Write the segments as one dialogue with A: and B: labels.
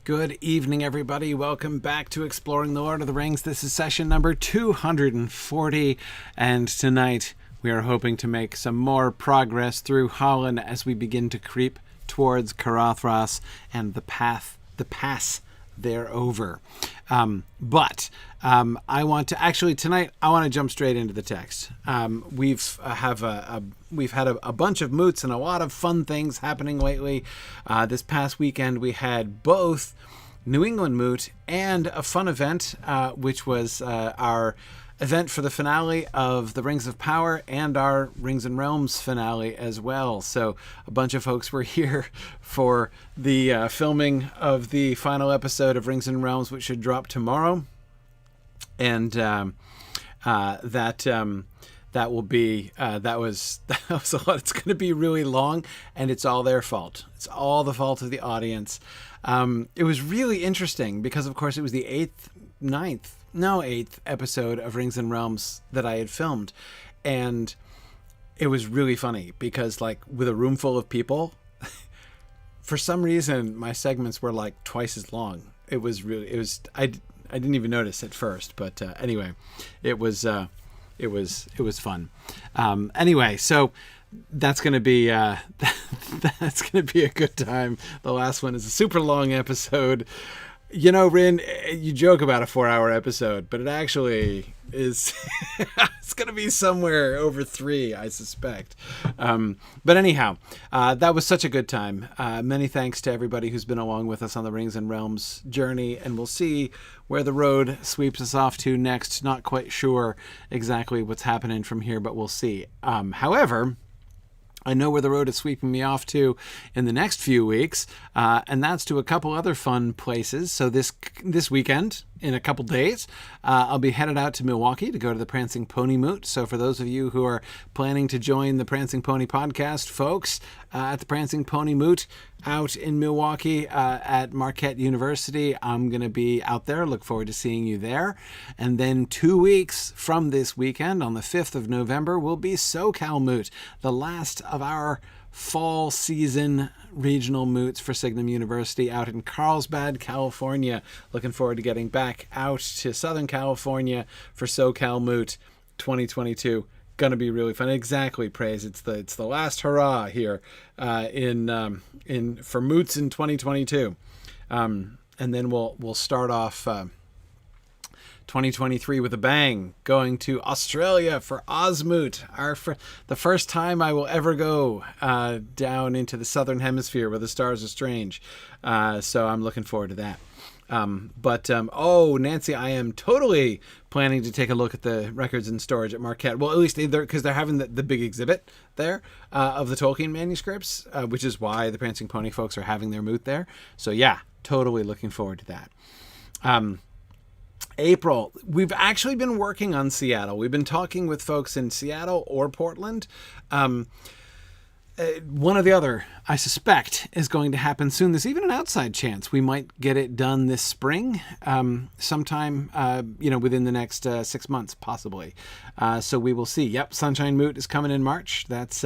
A: Good evening, everybody. Welcome back to Exploring the Lord of the Rings. This is session number 240, and tonight we are hoping to make some more progress through Holland as we begin to creep towards Caradhras and the pass thereover. But I want to tonight I want to jump straight into the text. We've had a bunch of moots and a lot of fun things happening lately. This past weekend we had both New England moot and a fun event, which was our event for the finale of the Rings of Power and our Rings and Realms finale as well. So a bunch of folks were here for the filming of the final episode of Rings and Realms, which should drop tomorrow. And that will be that was a lot. It's going to be really long, and it's all their fault. It's all the fault of the audience. It was really interesting because, of course, it was the eighth episode of Rings and Realms that I had filmed, and it was really funny because, like, with a room full of people, for some reason my segments were like twice as long. I didn't even notice at first, but anyway, it was fun. Anyway, so that's gonna be a good time. The last one is a super long episode. You know, Rin, you joke about a 4-hour episode, but it actually is. It's going to be somewhere over 3, I suspect. But anyhow, that was such a good time. Many thanks to everybody who's been along with us on the Rings and Realms journey, and we'll see where the road sweeps us off to next. Not quite sure exactly what's happening from here, but we'll see. However, I know where the road is sweeping me off to in the next few weeks, and that's to a couple other fun places. So this weekend, in a couple days, I'll be headed out to Milwaukee to go to the Prancing Pony Moot. So for those of you who are planning to join the Prancing Pony podcast, folks, at the Prancing Pony Moot out in Milwaukee at Marquette University, I'm going to be out there. Look forward to seeing you there. And then 2 weeks from this weekend, on the 5th of November, will be SoCal Moot, the last of our fall season regional moots for Signum University out in Carlsbad, California. Looking forward to getting back out to Southern California for SoCal Moot 2022. Gonna be really fun. Exactly, Praise. It's the last hurrah here for moots in 2022, and then we'll start off 2023 with a bang, going to Australia for Osmoot, the first time I will ever go down into the Southern Hemisphere where the stars are strange. So I'm looking forward to that. Nancy, I am totally planning to take a look at the records in storage at Marquette. Well, at least because they're having the big exhibit there of the Tolkien manuscripts, which is why the Prancing Pony folks are having their moot there. So yeah, totally looking forward to that. April, we've actually been working on Seattle. We've been talking with folks in Seattle or Portland. One or the other, I suspect, is going to happen soon. There's even an outside chance we might get it done this spring, sometime, within the next 6 months, possibly. So we will see. Yep, Sunshine Moot is coming in March. That's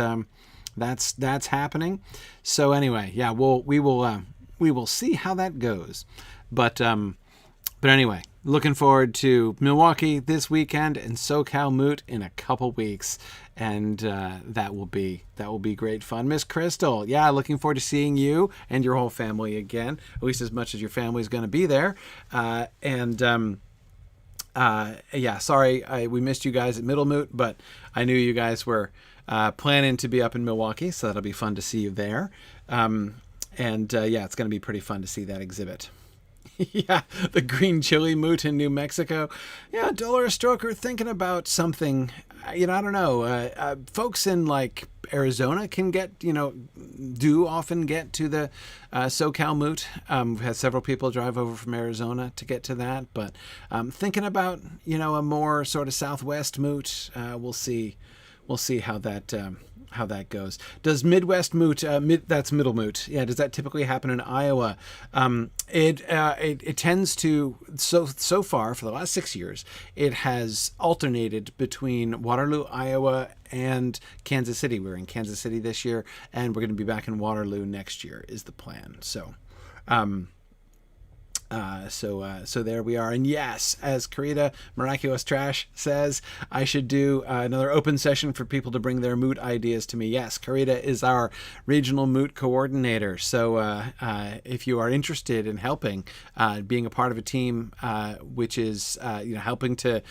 A: happening. So anyway, yeah, we will see how that goes. But anyway, looking forward to Milwaukee this weekend and SoCal Moot in a couple weeks, and that will be great fun. Miss Crystal, yeah, looking forward to seeing you and your whole family again, at least as much as your family is going to be there. Sorry we missed you guys at Middle Moot, but I knew you guys were planning to be up in Milwaukee, so that'll be fun to see you there. It's going to be pretty fun to see that exhibit. Yeah, the green chili moot in New Mexico. Yeah, Dolores Stroker thinking about something. I don't know. Folks in like Arizona can do often get to the SoCal Moot. We've had several people drive over from Arizona to get to that. But thinking about a more sort of Southwest Moot. We'll see how that goes. Does Midwest Moot, that's Middle Moot, yeah, does that typically happen in Iowa? It tends to, so far, for the last 6 years, it has alternated between Waterloo, Iowa, and Kansas City. We're in Kansas City this year, and we're going to be back in Waterloo next year, is the plan. So, So there we are. And yes, as Karita Miraculous Trash says, I should do another open session for people to bring their moot ideas to me. Yes, Karita is our regional moot coordinator. So if you are interested in helping, being a part of a team which is helping to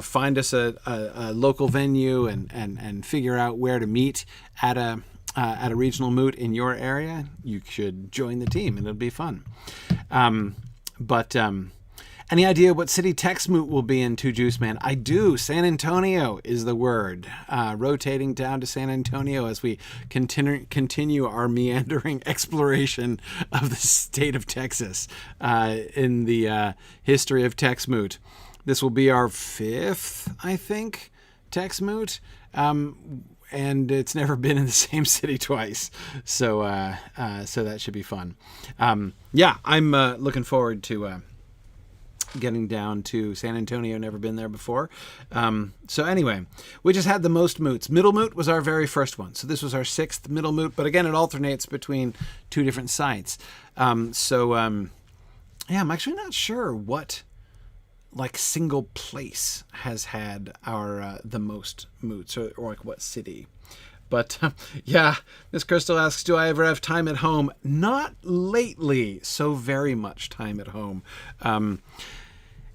A: find us a local venue and figure out where to meet at a regional moot in your area, you should join the team and it'll be fun. But any idea what city Tex Moot will be in, Two Juice Man? I do. San Antonio is the word. Rotating down to San Antonio as we continue our meandering exploration of the state of Texas in the history of Tex Moot. This will be our 5th, I think, Tex Moot. And it's never been in the same city twice. So that should be fun. I'm looking forward to getting down to San Antonio. Never been there before. So anyway, we just had the most moots. Middle Moot was our very first one. So this was our 6th Middle Moot. But again, it alternates between 2 different sites. I'm actually not sure what single place has had our the most moots or like what city. But Miss Crystal asks, do I ever have time at home? Not lately. So very much time at home.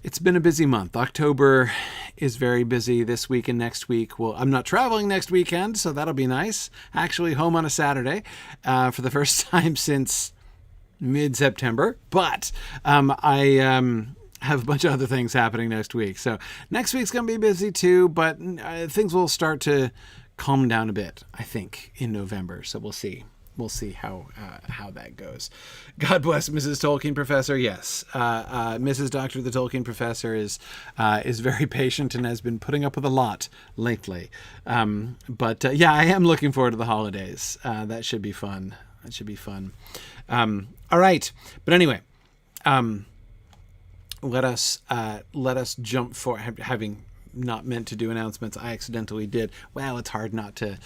A: It's been a busy month. October is very busy this week and next week. Well, I'm not traveling next weekend, so that'll be nice. Actually home on a Saturday for the first time since mid-September. But I have a bunch of other things happening next week. So next week's going to be busy too, but things will start to calm down a bit, I think, in November. So we'll see. We'll see how that goes. God bless Mrs. Tolkien Professor. Yes, Mrs. Doctor the Tolkien Professor is very patient and has been putting up with a lot lately. But I am looking forward to the holidays. That should be fun. All right. But anyway, let us jump for having not meant to do announcements. I accidentally did. Well, it's hard not to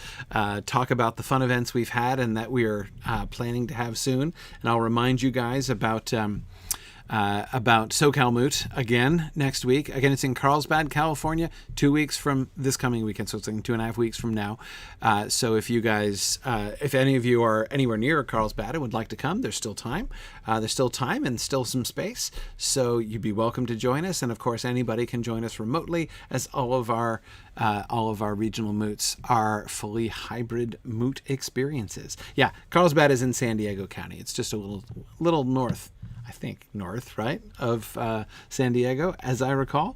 A: talk about the fun events we've had and that we are planning to have soon. And I'll remind you guys about SoCal Moot again next week. Again, it's in Carlsbad, California, 2 weeks from this coming weekend. So it's like 2.5 weeks from now. So if you guys, if any of you are anywhere near Carlsbad and would like to come, there's still time. There's still time and still some space. So you'd be welcome to join us. And of course, anybody can join us remotely, as all of our regional moots are fully hybrid moot experiences. Yeah, Carlsbad is in San Diego County. It's just a little north. I think north, right, of San Diego, as I recall.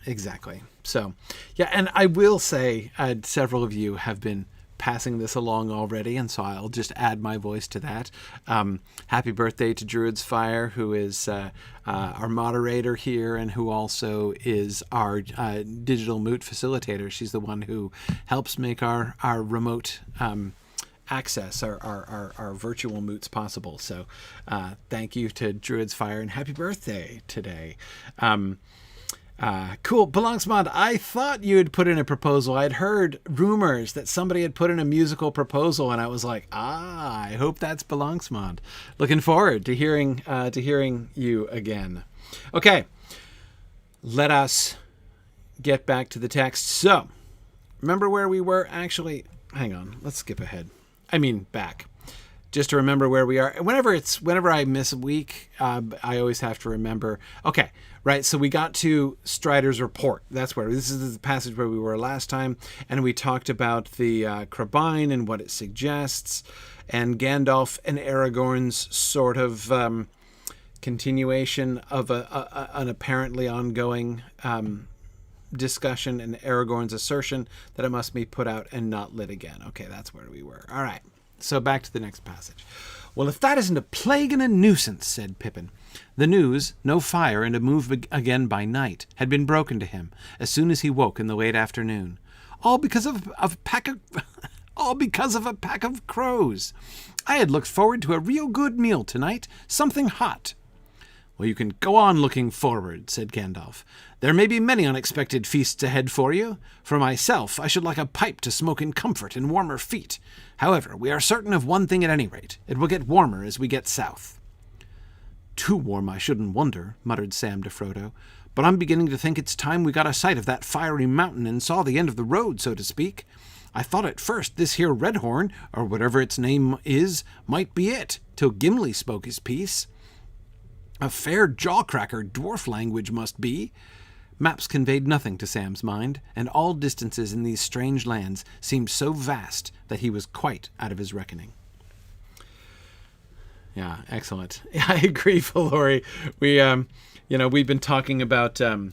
A: Exactly. So, and I will say several of you have been passing this along already, and so I'll just add my voice to that. Happy birthday to Druid's Fire, who is our moderator here and who also is our digital moot facilitator. She's the one who helps make our remote access our virtual moots possible. So thank you to Druid's Fire and happy birthday today. Cool. Belongsmod, I thought you had put in a proposal. I'd heard rumors that somebody had put in a musical proposal and I was like, I hope that's Belongsmod. Looking forward to hearing you again. Okay. Let us get back to the text. So remember where we were actually, hang on, let's skip ahead. Back, just to remember where we are. Whenever I miss a week, I always have to remember. Okay, right. So we got to Strider's report. This is the passage where we were last time, and we talked about the Crabine and what it suggests, and Gandalf and Aragorn's sort of continuation of an apparently ongoing discussion, and Aragorn's assertion that it must be put out and not lit again. Okay, that's where we were. All right, so back to the next passage. Well, if that isn't a plague and a nuisance, said Pippin. The news, no fire and a move again by night, had been broken to him as soon as he woke in the late afternoon. All because of a pack of crows. I had looked forward to a real good meal tonight, something hot.
B: "Well, you can go on looking forward," said Gandalf. "There may be many unexpected feasts ahead for you. For myself, I should like a pipe to smoke in comfort and warmer feet. However, we are certain of one thing at any rate. It will get warmer as we get south." "Too warm, I shouldn't wonder," muttered Sam to Frodo. "But I'm beginning to think it's time we got a sight of that fiery mountain and saw the end of the road, so to speak. I thought at first this here Redhorn, or whatever its name is, might be it, till Gimli spoke his piece. A fair jawcracker dwarf language must be." Maps conveyed nothing to Sam's mind, and all distances in these strange lands seemed so vast that he was quite out of his reckoning.
A: Yeah, excellent. I agree, Valori. We've been talking about the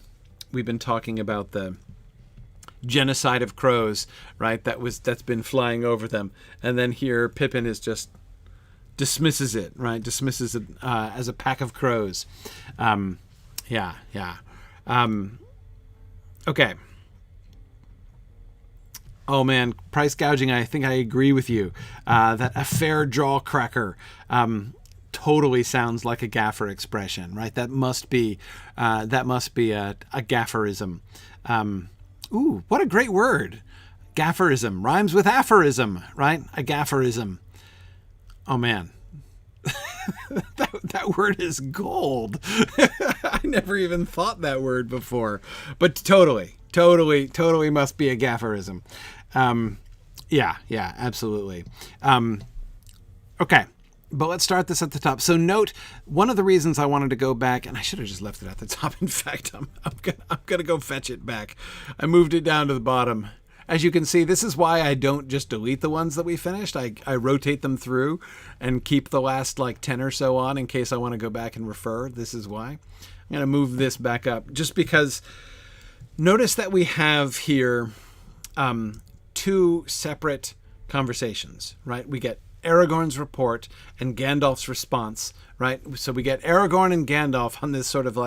A: genocide of crows, right? That's been flying over them, and then here Pippin is just dismisses it, right? Dismisses it as a pack of crows. Okay. Oh man, price gouging. I think I agree with you. That a fair jaw cracker totally sounds like a gaffer expression, right? That must be a gafferism. Ooh, what a great word! Gafferism rhymes with aphorism, right? A gafferism. Oh man, that word is gold. I never even thought that word before, but totally must be a gafferism. Yeah, absolutely. Okay, but let's start this at the top. So note, one of the reasons I wanted to go back, and I should have just left it at the top. In fact, I'm gonna go fetch it back. I moved it down to the bottom. As you can see, this is why I don't just delete the ones that we finished. I rotate them through and keep the last 10 or so on in case I want to go back and refer. This is why. I'm going to move this back up just because notice that we have here two separate conversations, right? We get Aragorn's report and Gandalf's response, right? So we get Aragorn and Gandalf on this sort of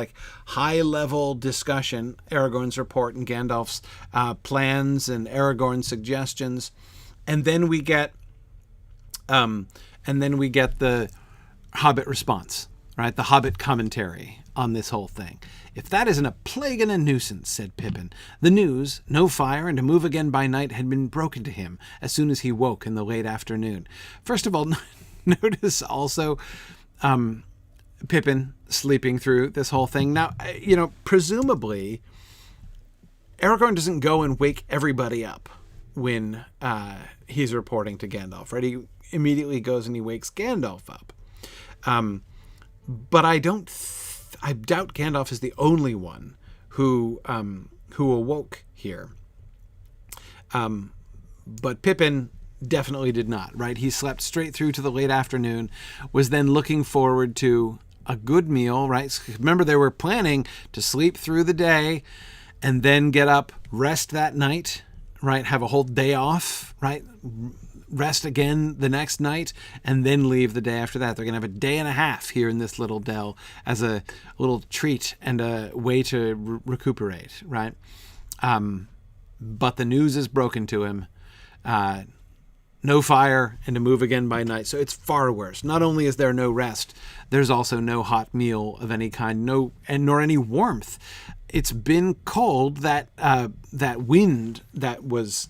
A: high-level discussion, Aragorn's report and Gandalf's plans and Aragorn's suggestions, and then we get the Hobbit response, right? The Hobbit Commentary on this whole thing. "If that isn't a plague and a nuisance," said Pippin. "The news, no fire and to move again by night, had been broken to him as soon as he woke in the late afternoon." First of all, notice also Pippin sleeping through this whole thing. Now, presumably, Aragorn doesn't go and wake everybody up when he's reporting to Gandalf, right? He immediately goes and he wakes Gandalf up. But I doubt Gandalf is the only one who awoke here. But Pippin definitely did not, right? He slept straight through to the late afternoon, was then looking forward to a good meal, right? Remember, they were planning to sleep through the day and then get up, rest that night, right? Have a whole day off, right? Rest again the next night, and then leave the day after that. They're going to have a day and a half here in this little dell as a little treat and a way to recuperate, right? But the news is broken to him. No fire and to move again by night. So it's far worse. Not only is there no rest, there's also no hot meal of any kind, nor any warmth. It's been cold. That wind that was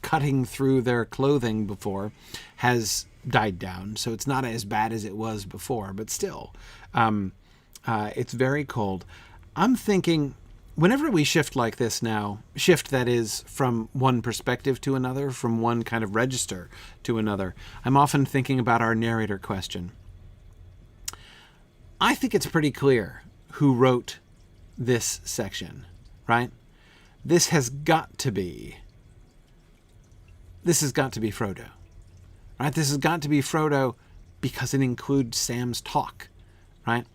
A: cutting through their clothing before has died down. So it's not as bad as it was before, but still, it's very cold. I'm thinking, whenever we shift like this now, that is from one perspective to another, from one kind of register to another, I'm often thinking about our narrator question. I think it's pretty clear who wrote this section, right? This has got to be Frodo, right? This has got to be Frodo because it includes Sam's talk, right?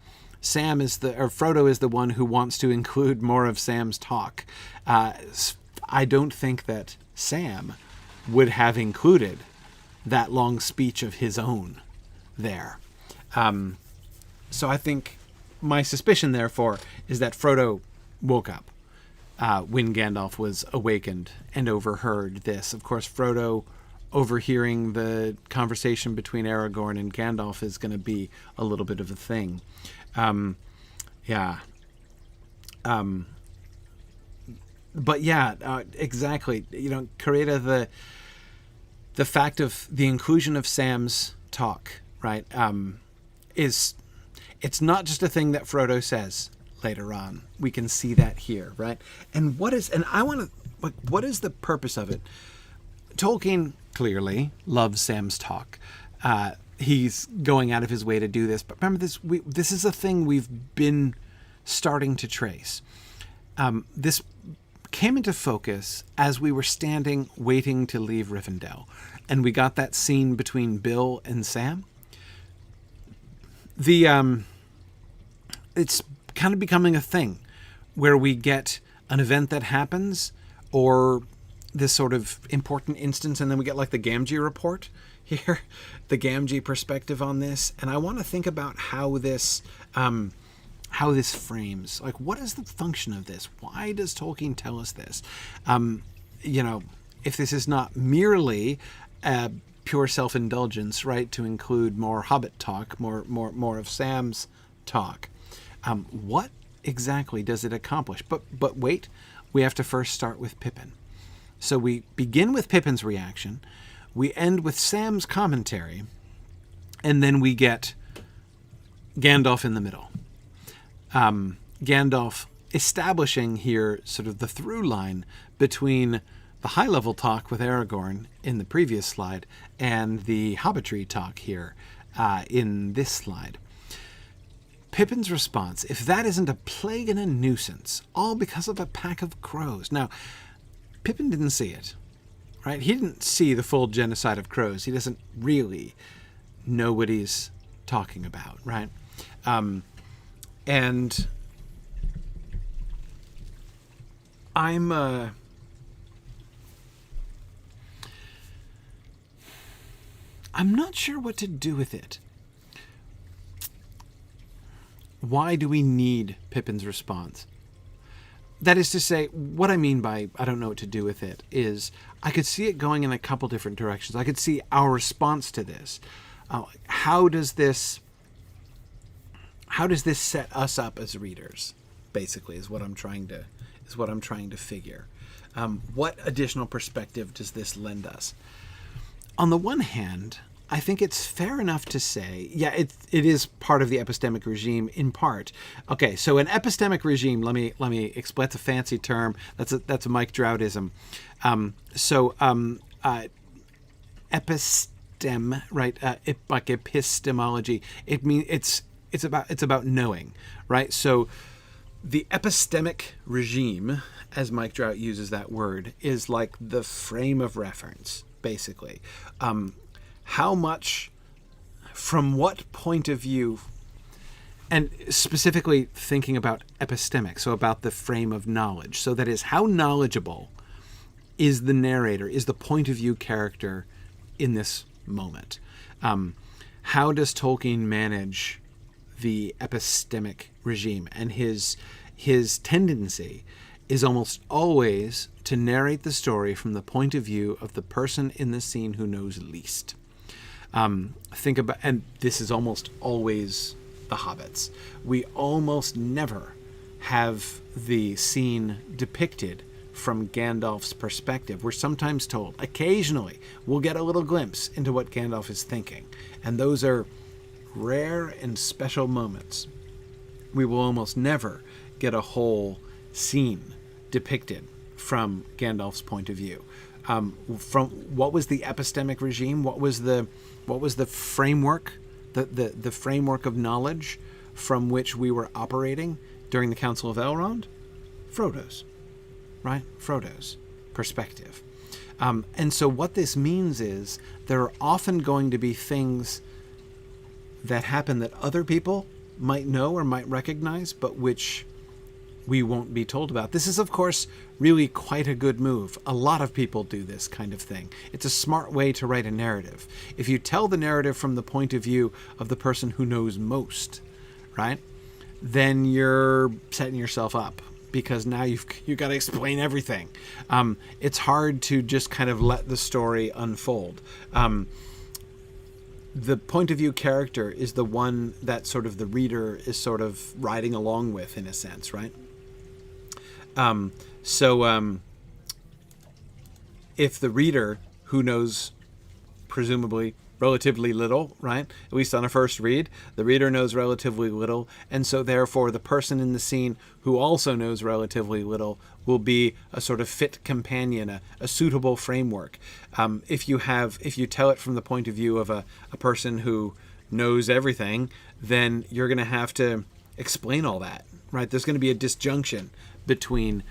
A: Frodo is the one who wants to include more of Sam's talk. I don't think that Sam would have included that long speech of his own there. So I think my suspicion, therefore, is that Frodo woke up when Gandalf was awakened and overheard this. Of course, Frodo overhearing the conversation between Aragorn and Gandalf is going to be a little bit of a thing. Yeah. But yeah, exactly. Karita, the fact of the inclusion of Sam's talk, right, it's not just a thing that Frodo says later on. We can see that here, right? And what is the purpose of it? Tolkien clearly loves Sam's talk. He's going out of his way to do this. But remember, this is a thing we've been starting to trace. This came into focus as we were standing waiting to leave Rivendell. And we got that scene between Bill and Sam. It's kind of becoming a thing where we get an event that happens or this sort of important instance, and then we get like the Gamgee report here, the Gamgee perspective on this. And I want to think about how this frames, like, what is the function of this? Why does Tolkien tell us this? If this is not merely pure self-indulgence, right, to include more Hobbit talk, more of Sam's talk, what exactly does it accomplish? But wait, we have to first start with Pippin. So we begin with Pippin's reaction, we end with Sam's commentary, and then we get Gandalf in the middle. Gandalf establishing here sort of the through line between the high-level talk with Aragorn in the previous slide and the Hobbitry talk here in this slide. Pippin's response, if that isn't a plague and a nuisance, all because of a pack of crows. Now, Pippin didn't see it, right? He didn't see the full genocide of crows. He doesn't really know what he's talking about, right? And I'm not sure what to do with it. Why do we need Pippin's response? That is to say, what I mean by I don't know what to do with it is I could see it going in a couple different directions. I could see our response to this. How does this set us up as readers? Basically, is what I'm trying to figure. What additional perspective does this lend us? On the one hand, I think it's fair enough to say, yeah, it is part of the epistemic regime in part. Okay, so an epistemic regime, let me explain. That's a fancy term. That's a Mike Droughtism. Epistem, right? Like epistemology. It means it's about knowing, right? So the epistemic regime, as Mike Drought uses that word, is like the frame of reference, basically. How much, from what point of view, and specifically thinking about epistemic, so about the frame of knowledge. So that is, how knowledgeable is the narrator, is the point of view character in this moment? How does Tolkien manage the epistemic regime? And his tendency is almost always to narrate the story from the point of view of the person in the scene who knows least. Think about, and this is almost always the Hobbits. We almost never have the scene depicted from Gandalf's perspective. We're sometimes told, occasionally, we'll get a little glimpse into what Gandalf is thinking. And those are rare and special moments. We will almost never get a whole scene depicted from Gandalf's point of view. From what was the epistemic regime? What was the framework, the framework of knowledge from which we were operating during the Council of Elrond? Frodo's, right? Frodo's perspective. And so what this means is there are often going to be things that happen that other people might know or might recognize, but which we won't be told about. This is, of course, really quite a good move. A lot of people do this kind of thing. It's a smart way to write a narrative. If you tell the narrative from the point of view of the person who knows most, right, then you're setting yourself up, because now you've got to explain everything. It's hard to just kind of let the story unfold. the point of view character is the one that sort of the reader is sort of riding along with, in a sense, right? So if the reader, who knows presumably relatively little, right? At least on a first read, the reader knows relatively little, and so therefore the person in the scene who also knows relatively little will be a sort of fit companion, a suitable framework. If you tell it from the point of view of a person who knows everything, then you're going to have to explain all that, right? There's going to be a disjunction between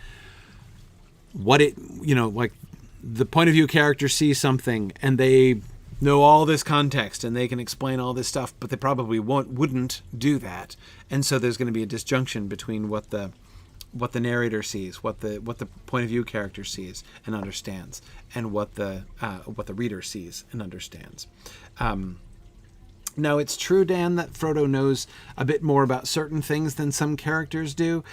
A: what it, like the point of view character sees something and they know all this context and they can explain all this stuff, but they probably wouldn't do that. And so there's going to be a disjunction between what the narrator sees, what the point of view character sees and understands, and what the reader sees and understands. Now, it's true, Dan, that Frodo knows a bit more about certain things than some characters do.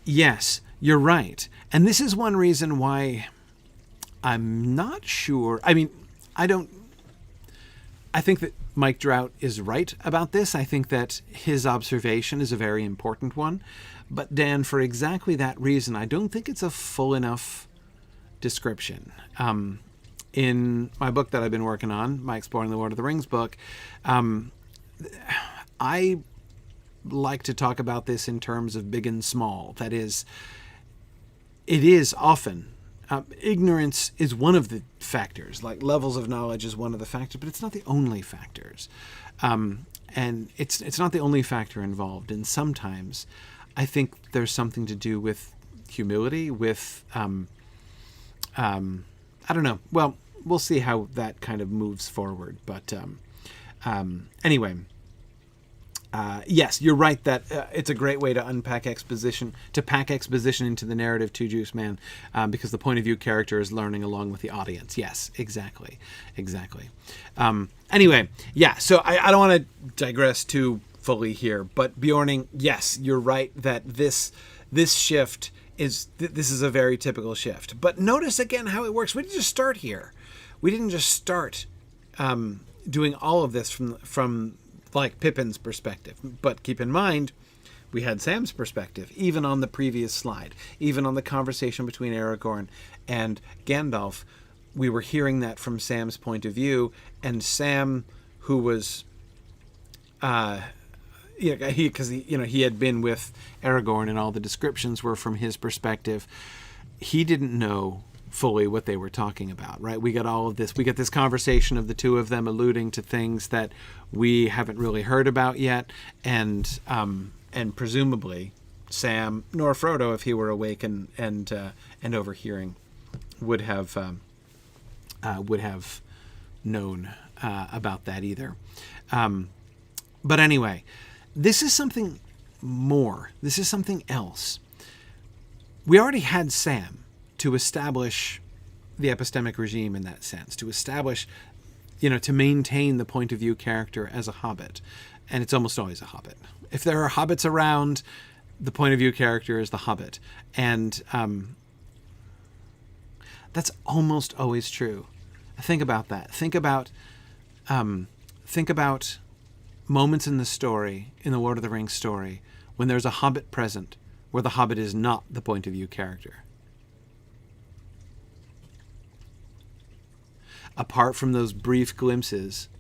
A: Yes, you're right. And this is one reason why I'm not sure. I mean, I think that Mike Drought is right about this. I think that his observation is a very important one. But Dan, for exactly that reason, I don't think it's a full enough description. In my book that I've been working on, my Exploring the Lord of the Rings book, I like to talk about this in terms of big and small. That is, it is often ignorance is one of the factors, like levels of knowledge is one of the factors, but it's not the only factors. And it's not the only factor involved. And sometimes I think there's something to do with humility, with, I don't know. Well, we'll see how that kind of moves forward. But anyway, yes, you're right that it's a great way to unpack exposition, to pack exposition into the narrative to Juice Man, because the point of view character is learning along with the audience. Yes, exactly. Anyway, yeah, so I don't want to digress too fully here, but Bjorning, yes, you're right that this shift this is a very typical shift. But notice again how it works. We didn't just start here. We didn't just start doing all of this from like Pippin's perspective. But keep in mind, we had Sam's perspective, even on the previous slide, even on the conversation between Aragorn and Gandalf. We were hearing that from Sam's point of view, and Sam, who was, he had been with Aragorn, and all the descriptions were from his perspective. He didn't know fully what they were talking about, right? We got all of this. We get this conversation of the two of them alluding to things that we haven't really heard about yet, and presumably Sam nor Frodo, if he were awake and overhearing, would have known about that either. But anyway, this is something more. This is something else. We already had Sam to establish the epistemic regime in that sense, to establish, to maintain the point of view character as a hobbit. And it's almost always a hobbit. If there are hobbits around, the point of view character is the hobbit. And that's almost always true. Think about that. Think about moments in the story, in the Lord of the Rings story, when there's a hobbit present, where the hobbit is not the point of view character. Apart from those brief glimpses,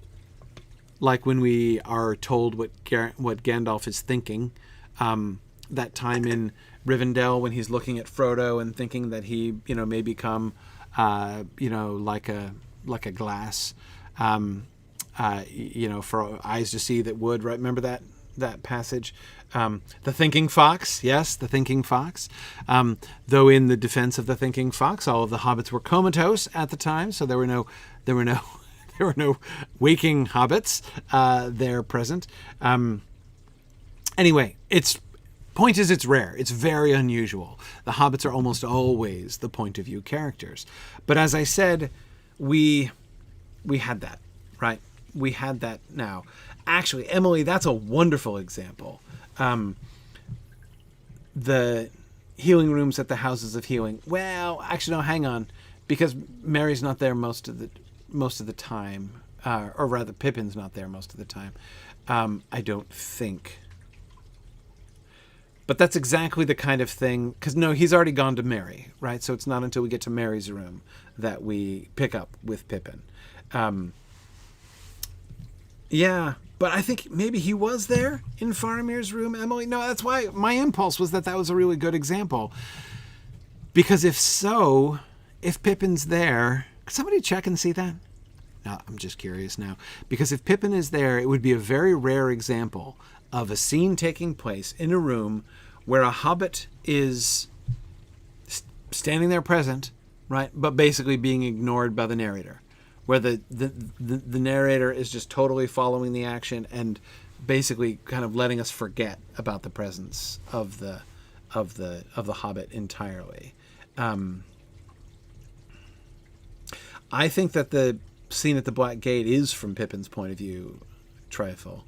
A: like when we are told what Gandalf is thinking, that time in Rivendell when he's looking at Frodo and thinking that he, may become, like a glass, for eyes to see that would, right? Remember that passage? The thinking fox, yes, the thinking fox. Though in the defense of the thinking fox, all of the hobbits were comatose at the time, so there were no waking hobbits there present. Anyway, it's rare. It's very unusual. The hobbits are almost always the point of view characters. But as I said, we had that, right? We had that now. Actually, Emily, that's a wonderful example. The healing rooms at the houses of healing. Well, actually, no, hang on, because Mary's not there most of the time. or rather Pippin's not there most of the time. I don't think. But that's exactly the kind of thing, because no, he's already gone to Merry, right? So it's not until we get to Merry's room that we pick up with Pippin. Yeah, but I think maybe he was there in Faramir's room, Emily. No, that's why my impulse was that was a really good example. Because if so, if Pippin's there, could somebody check and see that? No, I'm just curious now. Because if Pippin is there, it would be a very rare example of a scene taking place in a room where a hobbit is standing there present, right, but basically being ignored by the narrator, where the narrator is just totally following the action and basically kind of letting us forget about the presence of the hobbit entirely. I think that the scene at the Black Gate is from Pippin's point of view, Trifle.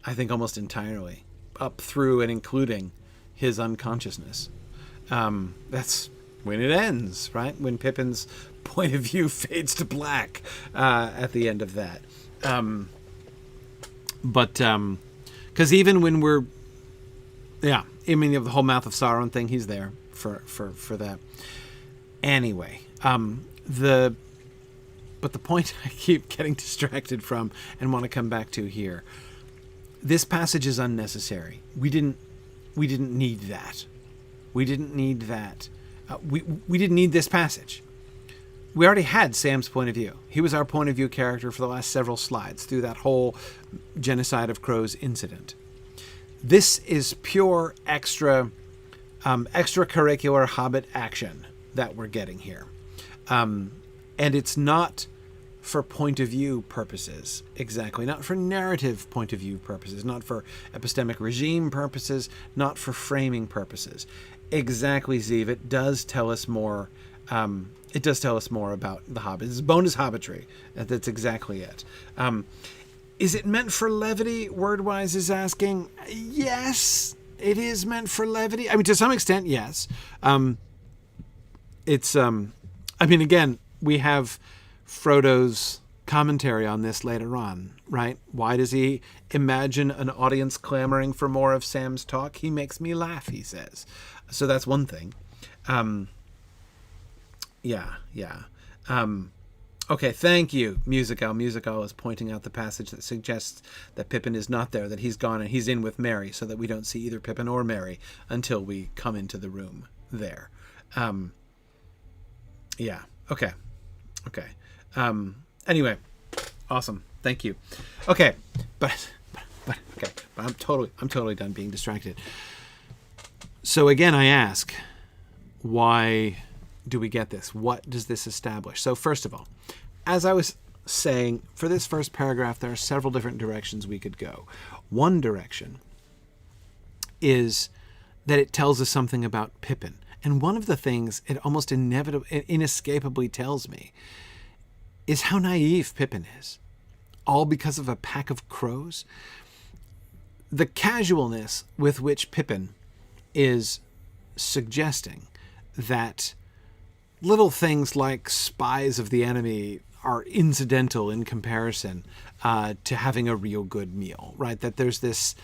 A: I think almost entirely, up through and including his unconsciousness. That's when it ends, right? When Pippin's point of view fades to black at the end of that. Because even when we're, I mean, the whole Mouth of Sauron thing, he's there for that. Anyway, but the point I keep getting distracted from and want to come back to here. This passage is unnecessary. We didn't need that. We didn't need that. We didn't need this passage. We already had Sam's point of view. He was our point of view character for the last several slides through that whole genocide of crows incident. This is pure extracurricular Hobbit action that we're getting here. And it's not for point of view purposes, exactly. Not for narrative point of view purposes, not for epistemic regime purposes, not for framing purposes. Exactly, Zeev. It does tell us more. It does tell us more about the Hobbit. It's bonus hobbitry. That's exactly it. Is it meant for levity? Wordwise is asking. Yes, it is meant for levity. I mean, to some extent, yes. It's. I mean, again, we have Frodo's commentary on this later on, right? Why does he imagine an audience clamoring for more of Sam's talk? He makes me laugh, he says. So that's one thing. Okay, thank you, Musical. Musical is pointing out the passage that suggests that Pippin is not there, that he's gone and he's in with Merry, so that we don't see either Pippin or Merry until we come into the room there. Okay. Anyway, awesome. Thank you. Okay, but I'm totally done being distracted. So again, I ask, why do we get this? What does this establish? So first of all, as I was saying, for this first paragraph, there are several different directions we could go. One direction is that it tells us something about Pippin. And one of the things it almost inescapably tells me is how naive Pippin is. All because of a pack of crows. The casualness with which Pippin is suggesting that little things like spies of the enemy are incidental in comparison to having a real good meal, right? That there's this...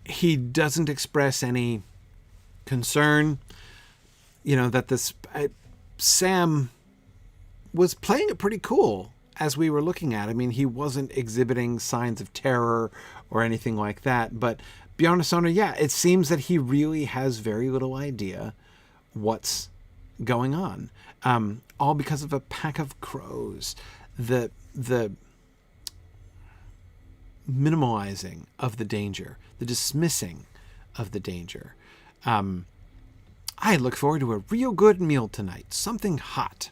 A: He doesn't express any concern, that this... Sam was playing it pretty cool as we were looking at. I mean, he wasn't exhibiting signs of terror or anything like that, but beyond Asona, it seems that he really has very little idea what's going on. All because of a pack of crows. The minimalizing of the danger, the dismissing of the danger. I look forward to a real good meal tonight, something hot.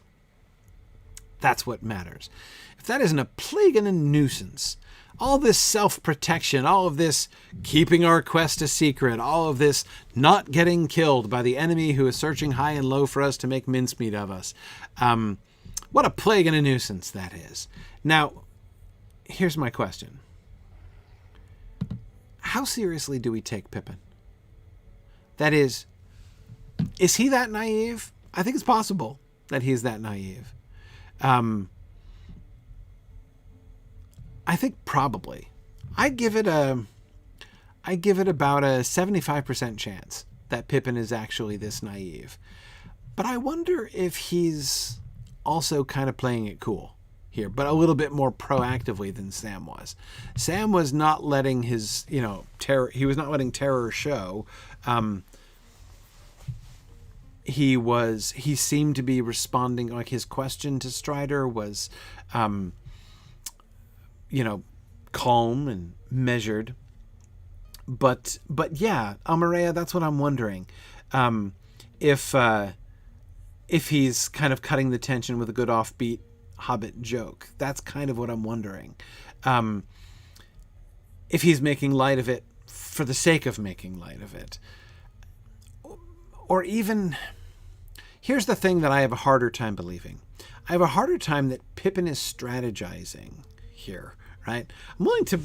A: That's what matters. If that isn't a plague and a nuisance, all this self-protection, all of this keeping our quest a secret, all of this not getting killed by the enemy who is searching high and low for us to make mincemeat of us. What a plague and a nuisance that is. Now, here's my question. How seriously do we take Pippin? That is he that naive? I think it's possible that he's that naive. I think probably. I give it about a 75% chance that Pippin is actually this naive. But I wonder if he's also kind of playing it cool here, but a little bit more proactively than Sam was. Sam was not letting his, terror, he was not letting terror show. He seemed to be responding, like his question to Strider was, calm and measured. But yeah, Amareya, that's what I'm wondering. If he's kind of cutting the tension with a good offbeat Hobbit joke. That's kind of what I'm wondering. If he's making light of it for the sake of making light of it. Or even, here's the thing that I have a harder time believing. I have a harder time that Pippin is strategizing here, right? I'm willing to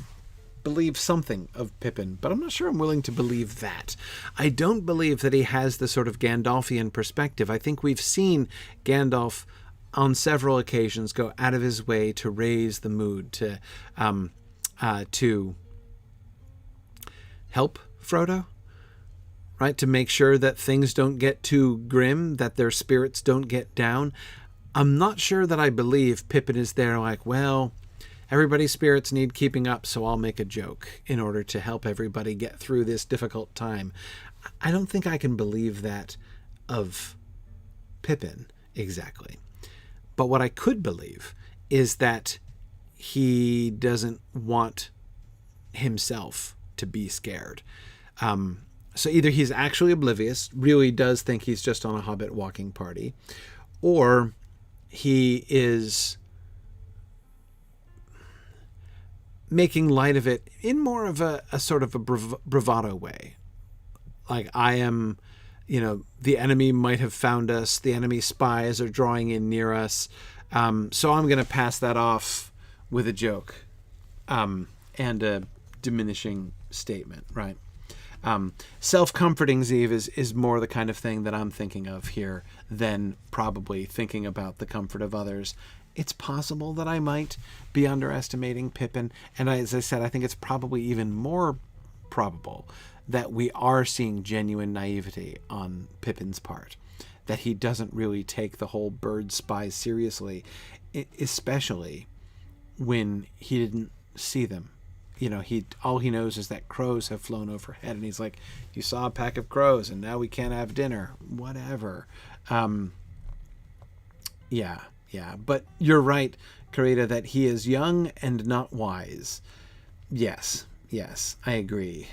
A: believe something of Pippin, but I'm not sure I'm willing to believe that. I don't believe that he has the sort of Gandalfian perspective. I think we've seen Gandalf on several occasions go out of his way to raise the mood, to help Frodo, right? To make sure that things don't get too grim, that their spirits don't get down. I'm not sure that I believe Pippin is there like, well, everybody's spirits need keeping up, so I'll make a joke in order to help everybody get through this difficult time. I don't think I can believe that of Pippin exactly. But what I could believe is that he doesn't want himself to be scared. So either he's actually oblivious, really does think he's just on a Hobbit walking party, or he is making light of it in more of a sort of a bravado way. Like, I am, the enemy might have found us, the enemy spies are drawing in near us, so I'm going to pass that off with a joke and a diminishing statement, right? Self-comforting Zeev is more the kind of thing that I'm thinking of here than probably thinking about the comfort of others. It's possible that I might be underestimating Pippin, and as I said, I think it's probably even more probable that we are seeing genuine naivety on Pippin's part, that he doesn't really take the whole bird spy seriously, especially when he didn't see them. All he knows is that crows have flown overhead, and he's like, you saw a pack of crows and now we can't have dinner, whatever. Yeah, but you're right, Karita, that he is young and not wise. Yes, I agree.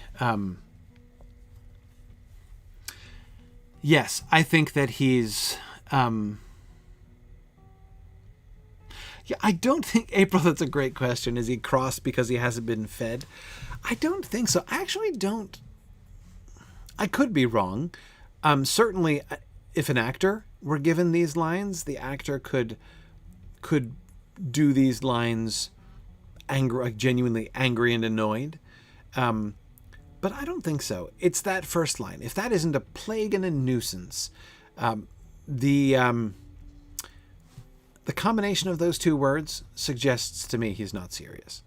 A: Yes, I think that he's... Yeah, I don't think, April, that's a great question. Is he cross because he hasn't been fed? I don't think so. I actually don't. I could be wrong. Certainly, if an actor were given these lines, the actor could do these lines genuinely angry and annoyed. But I don't think so. It's that first line. If that isn't a plague and a nuisance, the combination of those two words suggests to me he's not serious.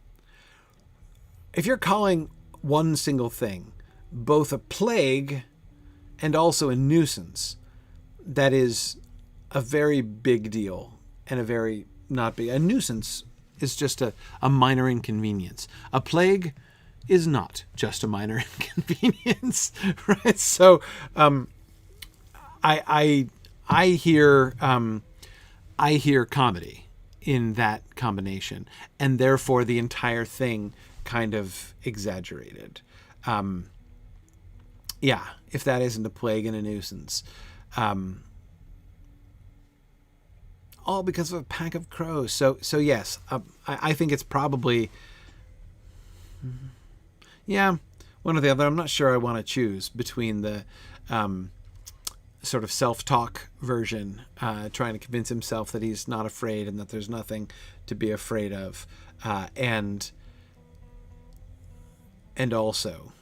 A: If you're calling one single thing both a plague and also a nuisance, that is a very big deal and a very not big. A nuisance is just a minor inconvenience. A plague is not just a minor inconvenience, right? So I hear comedy in that combination, and therefore the entire thing kind of exaggerated. Yeah, if that isn't a plague and a nuisance. All because of a pack of crows. So yes, I think it's probably, one or the other. I'm not sure I want to choose between the sort of self-talk version, trying to convince himself that he's not afraid and that there's nothing to be afraid of, and also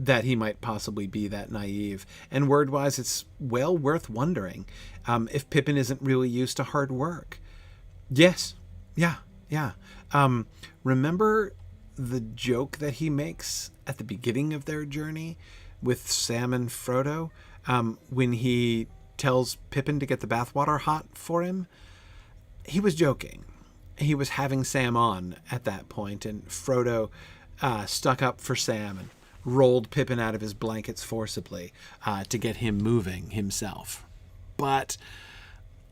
A: that he might possibly be that naive. And word-wise, it's well worth wondering if Pippin isn't really used to hard work. Yes. Yeah. Remember the joke that he makes at the beginning of their journey with Sam and Frodo when he tells Pippin to get the bathwater hot for him? He was joking. He was having Sam on at that point, and Frodo stuck up for Sam and rolled Pippin out of his blankets forcibly to get him moving himself. But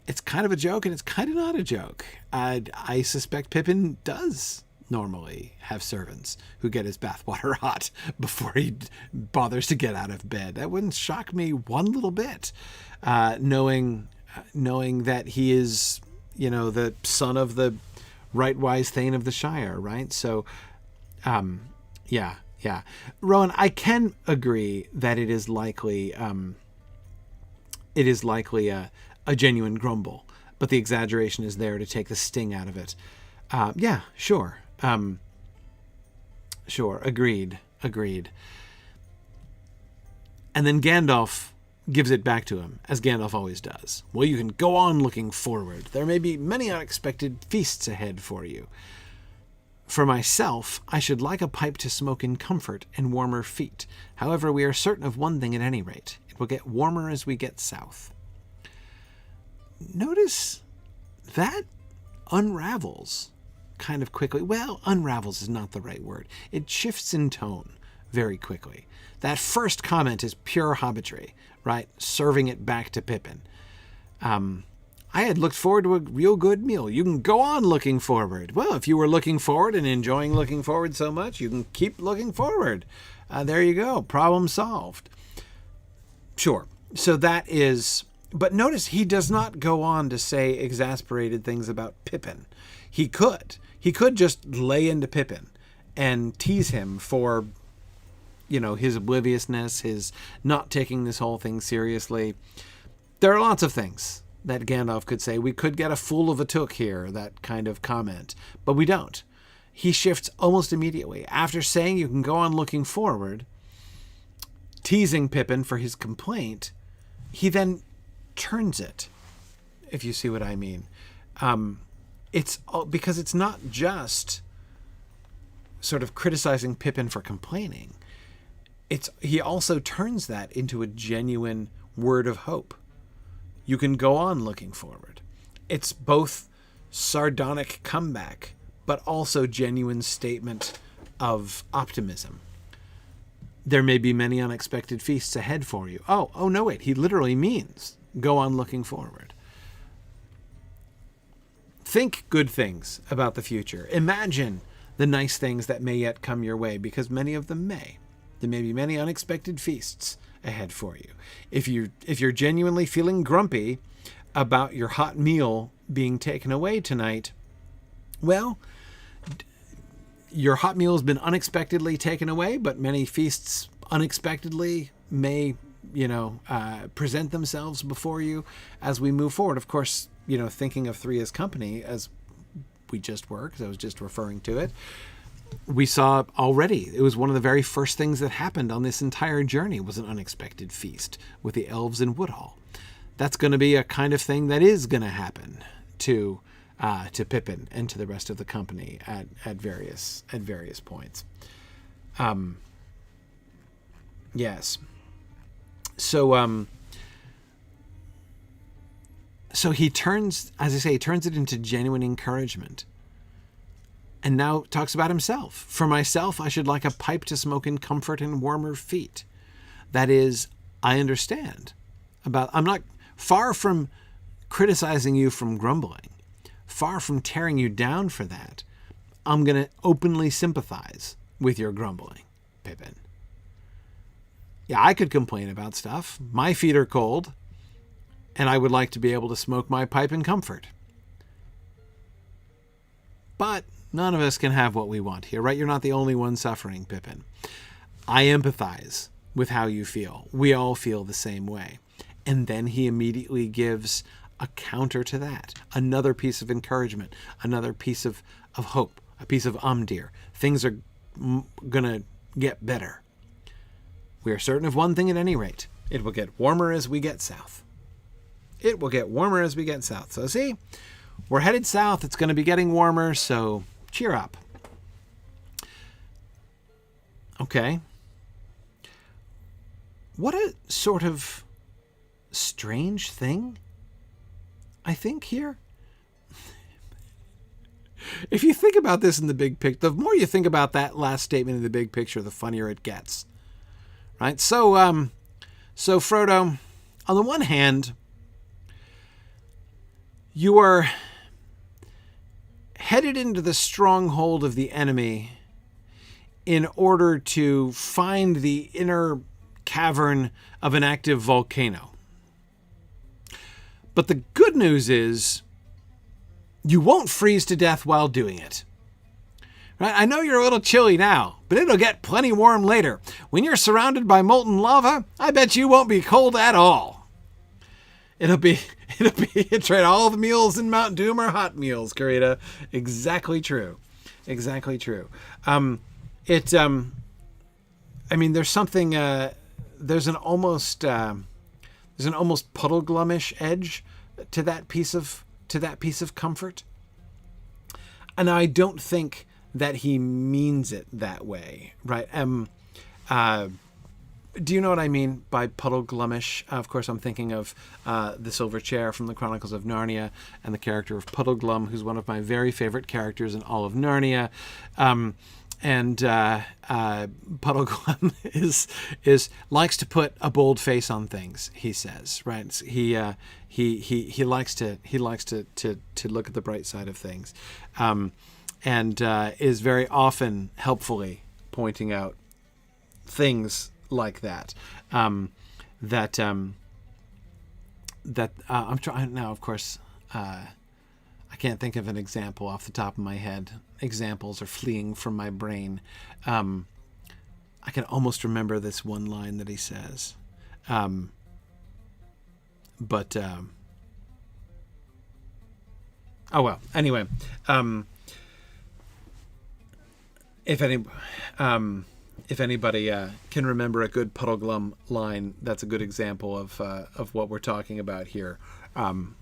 A: it's kind of a joke, and it's kind of not a joke. I suspect Pippin does normally have servants who get his bathwater hot before he bothers to get out of bed. That wouldn't shock me one little bit, knowing that he is, the son of the right wise Thane of the Shire, right? So, yeah. Rowan, I can agree that it is likely a genuine grumble, but the exaggeration is there to take the sting out of it. Yeah, sure. Sure. Agreed. And then Gandalf gives it back to him, as Gandalf always does. Well, you can go on looking forward. There may be many unexpected feasts ahead for you. For myself, I should like a pipe to smoke in comfort and warmer feet. However, we are certain of one thing at any rate. It will get warmer as we get south. Notice that unravels kind of quickly. Well, unravels is not the right word. It shifts in tone very quickly. That first comment is pure hobbitry, right? Serving it back to Pippin. I had looked forward to a real good meal. You can go on looking forward. Well, if you were looking forward and enjoying looking forward so much, you can keep looking forward. There you go. Problem solved. Sure. So that is... But notice he does not go on to say exasperated things about Pippin. He could. He could just lay into Pippin and tease him for, his obliviousness, his not taking this whole thing seriously. There are lots of things that Gandalf could say. We could get a fool of a took here, that kind of comment. But we don't. He shifts almost immediately. After saying you can go on looking forward, teasing Pippin for his complaint, he then turns it, if you see what I mean. It's because it's not just sort of criticizing Pippin for complaining. He also turns that into a genuine word of hope. You can go on looking forward. It's both sardonic comeback, but also genuine statement of optimism. There may be many unexpected feasts ahead for you. Oh no, wait. He literally means go on looking forward. Think good things about the future. Imagine the nice things that may yet come your way, because many of them may. There may be many unexpected feasts ahead for you. If you're genuinely feeling grumpy about your hot meal being taken away tonight, well, your hot meal has been unexpectedly taken away, but many feasts unexpectedly may, present themselves before you as we move forward. Of course, thinking of Three as Company, as we just were, because I was just referring to it, we saw already, it was one of the very first things that happened on this entire journey was an unexpected feast with the elves in Woodhall. That's going to be a kind of thing that is going to happen to Pippin and to the rest of the company at various points. Yes. So he turns, as I say, turns it into genuine encouragement. And now talks about himself. For myself, I should like a pipe to smoke in comfort and warmer feet. That is, I understand about, I'm not far from criticizing you from grumbling, far from tearing you down for that. I'm going to openly sympathize with your grumbling, Pippin. Yeah, I could complain about stuff. My feet are cold, and I would like to be able to smoke my pipe in comfort. But none of us can have what we want here, right? You're not the only one suffering, Pippin. I empathize with how you feel. We all feel the same way. And then he immediately gives a counter to that. Another piece of encouragement, another piece of hope, a piece of umdir. Things are going to get better. We are certain of one thing at any rate. It will get warmer as we get south. It will get warmer as we get south. So see, we're headed south. It's going to be getting warmer, so cheer up. Okay. What a sort of strange thing, I think, here. If you think about this in the big picture, the more you think about that last statement in the big picture, the funnier it gets. Right? So Frodo, on the one hand, you are headed into the stronghold of the enemy in order to find the inner cavern of an active volcano. But the good news is you won't freeze to death while doing it. Right? I know you're a little chilly now, but it'll get plenty warm later. When you're surrounded by molten lava, I bet you won't be cold at all. It's right. All the meals in Mount Doom are hot meals, Karita. Exactly true. Exactly true. I mean, there's something, there's an almost Puddleglumish edge to that piece of comfort. And I don't think that he means it that way, right? Do you know what I mean by Puddleglumish? Of course, I'm thinking of the Silver Chair from the Chronicles of Narnia and the character of Puddleglum, who's one of my very favorite characters in all of Narnia. And Puddleglum is likes to put a bold face on things. He says, right? He likes to look at the bright side of things, and is very often helpfully pointing out things like that. I'm trying now. Of course, I can't think of an example off the top of my head. Examples are fleeing from my brain. I can almost remember this one line that he says. Oh well. Anyway, if anybody can remember a good Puddleglum line, that's a good example of what we're talking about here.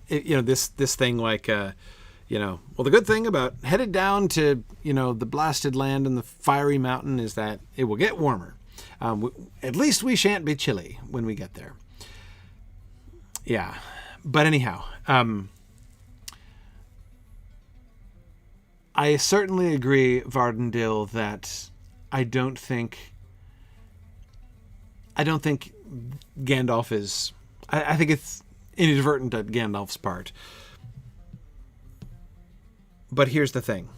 A: This thing like. Well, the good thing about headed down to, the blasted land and the fiery mountain is that it will get warmer. At least we shan't be chilly when we get there. Yeah. But anyhow, I certainly agree, Vardendil, that I don't think Gandalf is... I think it's inadvertent at Gandalf's part. But here's the thing.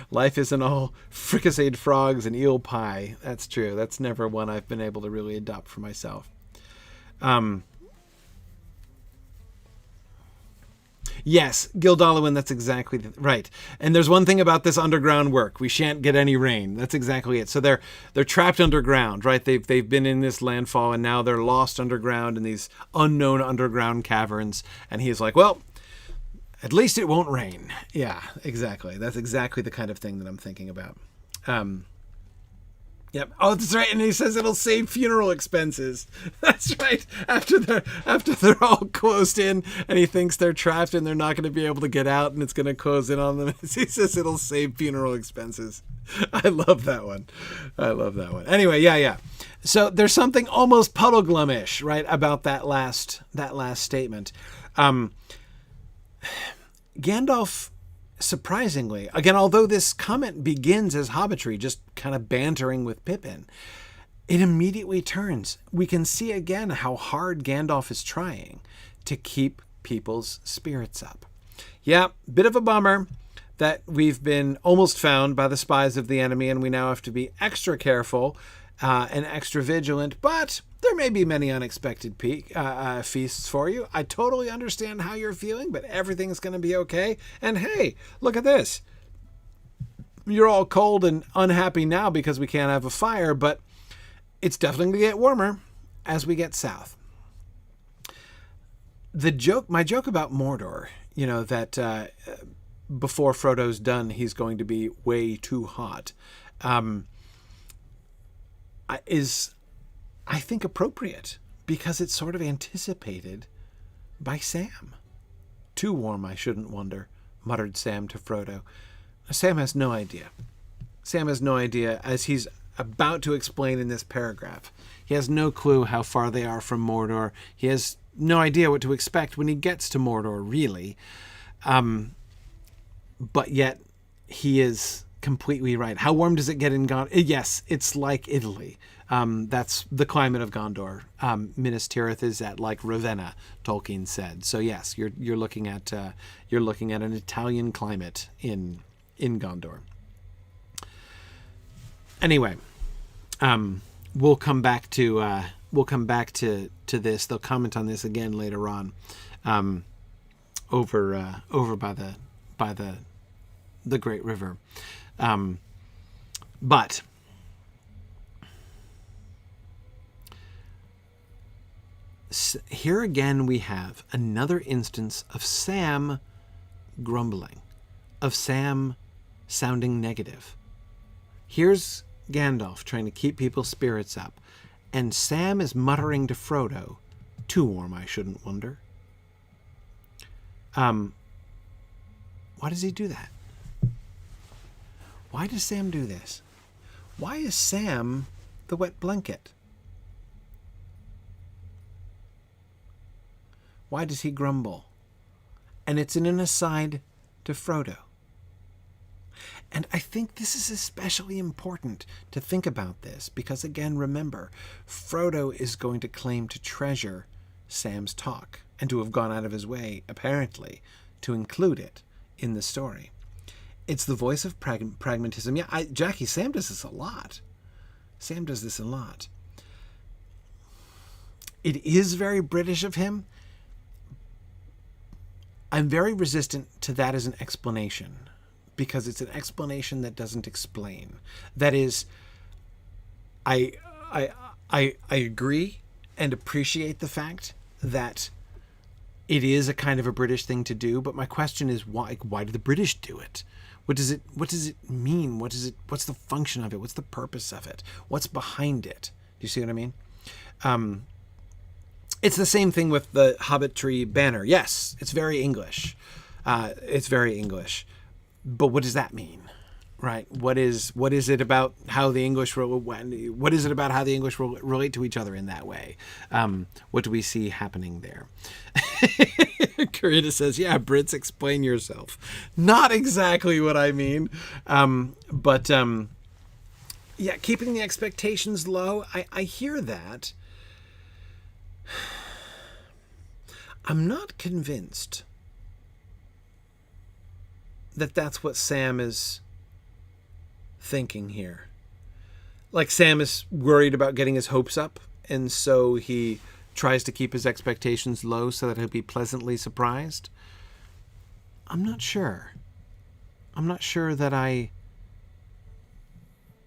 A: Life isn't all fricasseed frogs and eel pie. That's true. That's never one I've been able to really adopt for myself. Yes, Gildalwyn, that's exactly right. And there's one thing about this underground work. We shan't get any rain. That's exactly it. So they're trapped underground, right? They've been in this landfall and now they're lost underground in these unknown underground caverns. And he's like, well, at least it won't rain. Yeah, exactly. That's exactly the kind of thing that I'm thinking about. Yep. Oh, that's right. And he says it'll save funeral expenses. That's right. After they're all closed in, and he thinks they're trapped and they're not going to be able to get out, and it's going to close in on them. He says it'll save funeral expenses. I love that one. Anyway, yeah. So there's something almost Puddleglumish, right, about that last statement. Gandalf. Surprisingly, again, although this comment begins as hobbitry, just kind of bantering with Pippin, it immediately turns. We can see again how hard Gandalf is trying to keep people's spirits up. Yeah, bit of a bummer that we've been almost found by the spies of the enemy, and we now have to be extra careful and extra vigilant, but there may be many unexpected feasts for you. I totally understand how you're feeling, but everything's going to be okay. And hey, look at this. You're all cold and unhappy now because we can't have a fire, but it's definitely going to get warmer as we get south. My joke about Mordor, that before Frodo's done, he's going to be way too hot, is, I think, appropriate, because it's sort of anticipated by Sam. Too warm, I shouldn't wonder, muttered Sam to Frodo. Sam has no idea. Sam has no idea, as he's about to explain in this paragraph. He has no clue how far they are from Mordor. He has no idea what to expect when he gets to Mordor, really. But yet, he is completely right. How warm does it get in Gondor? Yes, it's like Italy. That's the climate of Gondor. Minas Tirith is at like Ravenna, Tolkien said. So yes, you're looking at an Italian climate in Gondor. Anyway, we'll come back to this. They'll comment on this again later on, over by the Great River, but here again we have another instance of Sam grumbling, of Sam sounding negative. Here's Gandalf trying to keep people's spirits up, and Sam is muttering to Frodo, "Too warm, I shouldn't wonder." Why does he do that? Why does Sam do this? Why is Sam the wet blanket? Why does he grumble? And it's in an aside to Frodo. And I think this is especially important to think about this, because again, remember, Frodo is going to claim to treasure Sam's talk and to have gone out of his way, apparently, to include it in the story. It's the voice of pragmatism. Yeah, Jackie, Sam does this a lot. Sam does this a lot. It is very British of him. I'm very resistant to that as an explanation, because it's an explanation that doesn't explain. That is, I agree and appreciate the fact that it is a kind of a British thing to do, but my question is why do the British do it? What does it mean? What's the function of it? What's the purpose of it? What's behind it? Do you see what I mean? It's the same thing with the Hobbitry banner. Yes, it's very English. It's very English. But what does that mean? Right? What is it about how the English what is it about how the English relate to each other in that way? What do we see happening there? Corita says, "Yeah, Brits, explain yourself." Not exactly what I mean, but yeah, keeping the expectations low. I hear that. I'm not convinced that that's what Sam is thinking here. Like, Sam is worried about getting his hopes up, and so he tries to keep his expectations low so that he'll be pleasantly surprised. I'm not sure. I'm not sure that I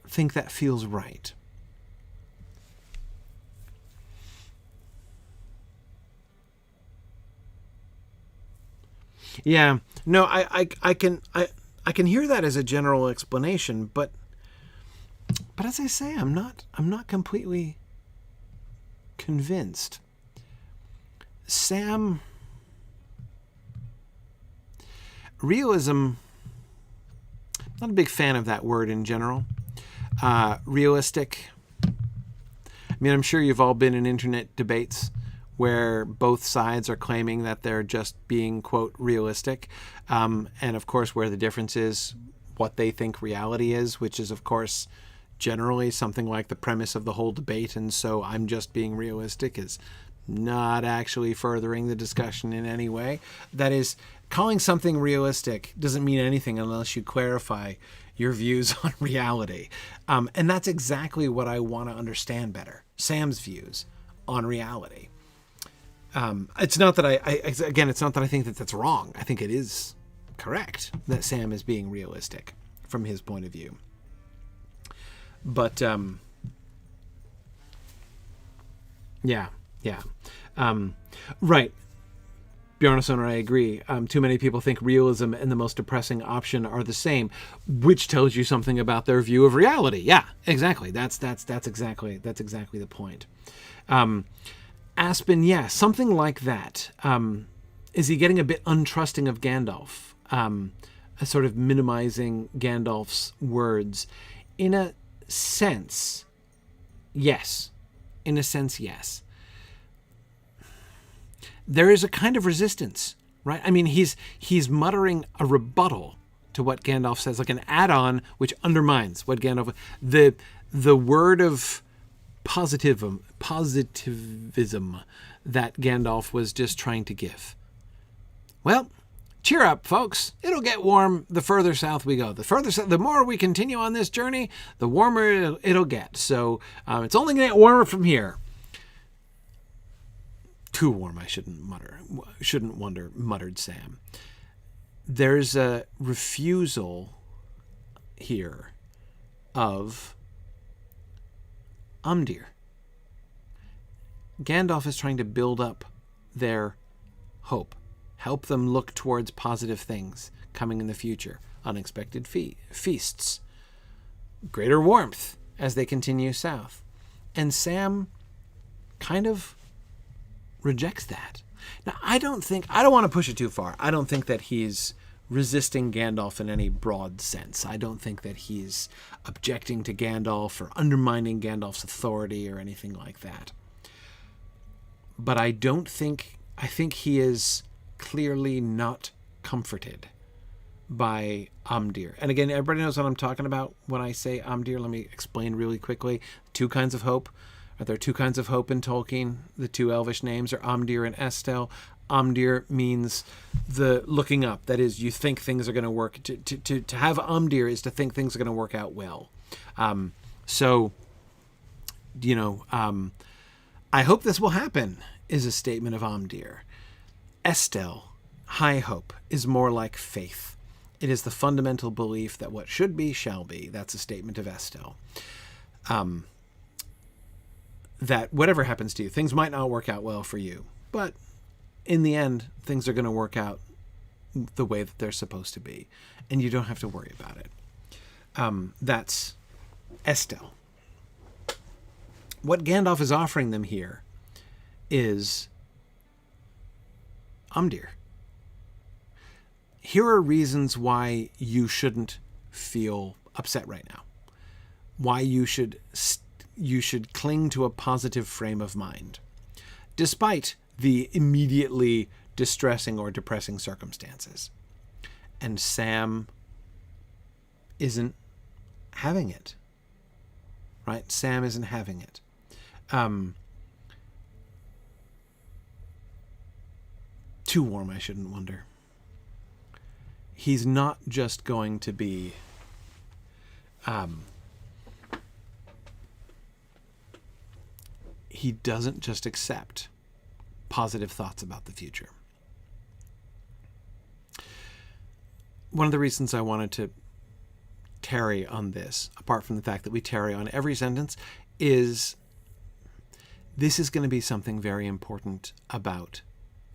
A: think that feels right. Yeah, no, I can hear that as a general explanation, but as I say, I'm not completely convinced. Sam, realism, not a big fan of that word in general. Realistic. I mean, I'm sure you've all been in internet debates where both sides are claiming that they're just being, quote, realistic. And of course, where the difference is what they think reality is, which is, of course, generally something like the premise of the whole debate. And so I'm just being realistic is not actually furthering the discussion in any way. That is, calling something realistic doesn't mean anything unless you clarify your views on reality. And that's exactly what I want to understand better. Sam's views on reality. It's not that it's not that I think that that's wrong. I think it is correct that Sam is being realistic from his point of view. But, yeah. Right.
B: Bjarnason, I agree. Too many people think realism and the most depressing option are the same, which tells you something about their view of reality. Yeah, exactly. That's exactly the point. Aspen, yeah, something like that. Is he getting a bit untrusting of Gandalf? Sort of minimizing Gandalf's words. In a sense, yes. In a sense, yes. There is a kind of resistance, right? I mean, he's muttering a rebuttal to what Gandalf says, like an add-on which undermines what Gandalf... The word of positivism that Gandalf was just trying to give. Well, cheer up, folks. It'll get warm the further south we go. The more we continue on this journey, the warmer it'll get. So it's only going to get warmer from here. Too warm, I shouldn't wonder, muttered Sam. There's a refusal here of Umdir. Gandalf is trying to build up their hope, help them look towards positive things coming in the future, unexpected feasts, greater warmth as they continue south. And Sam kind of rejects that. Now, I don't want to push it too far. I don't think that he's resisting Gandalf in any broad sense. I don't think that he's objecting to Gandalf or undermining Gandalf's authority or anything like that. But I think he is clearly not comforted by Umdir. And again, everybody knows what I'm talking about when I say Umdir. Let me explain really quickly. Two kinds of hope. Are there two kinds of hope in Tolkien? The two Elvish names are Umdir and Estel. Umdir means the looking up. That is, you think things are going to work. To have Umdir is to think things are going to work out well. I hope this will happen, is a statement of Umdir. Estel, high hope, is more like faith. It is the fundamental belief that what should be shall be. That's a statement of Estel. That whatever happens to you, things might not work out well for you, but in the end, things are going to work out the way that they're supposed to be, and you don't have to worry about it. That's Estel. What Gandalf is offering them here is Umdir. Here are reasons why you shouldn't feel upset right now. Why you should cling to a positive frame of mind, despite the immediately distressing or depressing circumstances. And Sam isn't having it. Right? Sam isn't having it. Too warm, I shouldn't wonder. He's not just going to be he doesn't just accept positive thoughts about the future. One of the reasons I wanted to tarry on this, apart from the fact that we tarry on every sentence, is this is going to be something very important about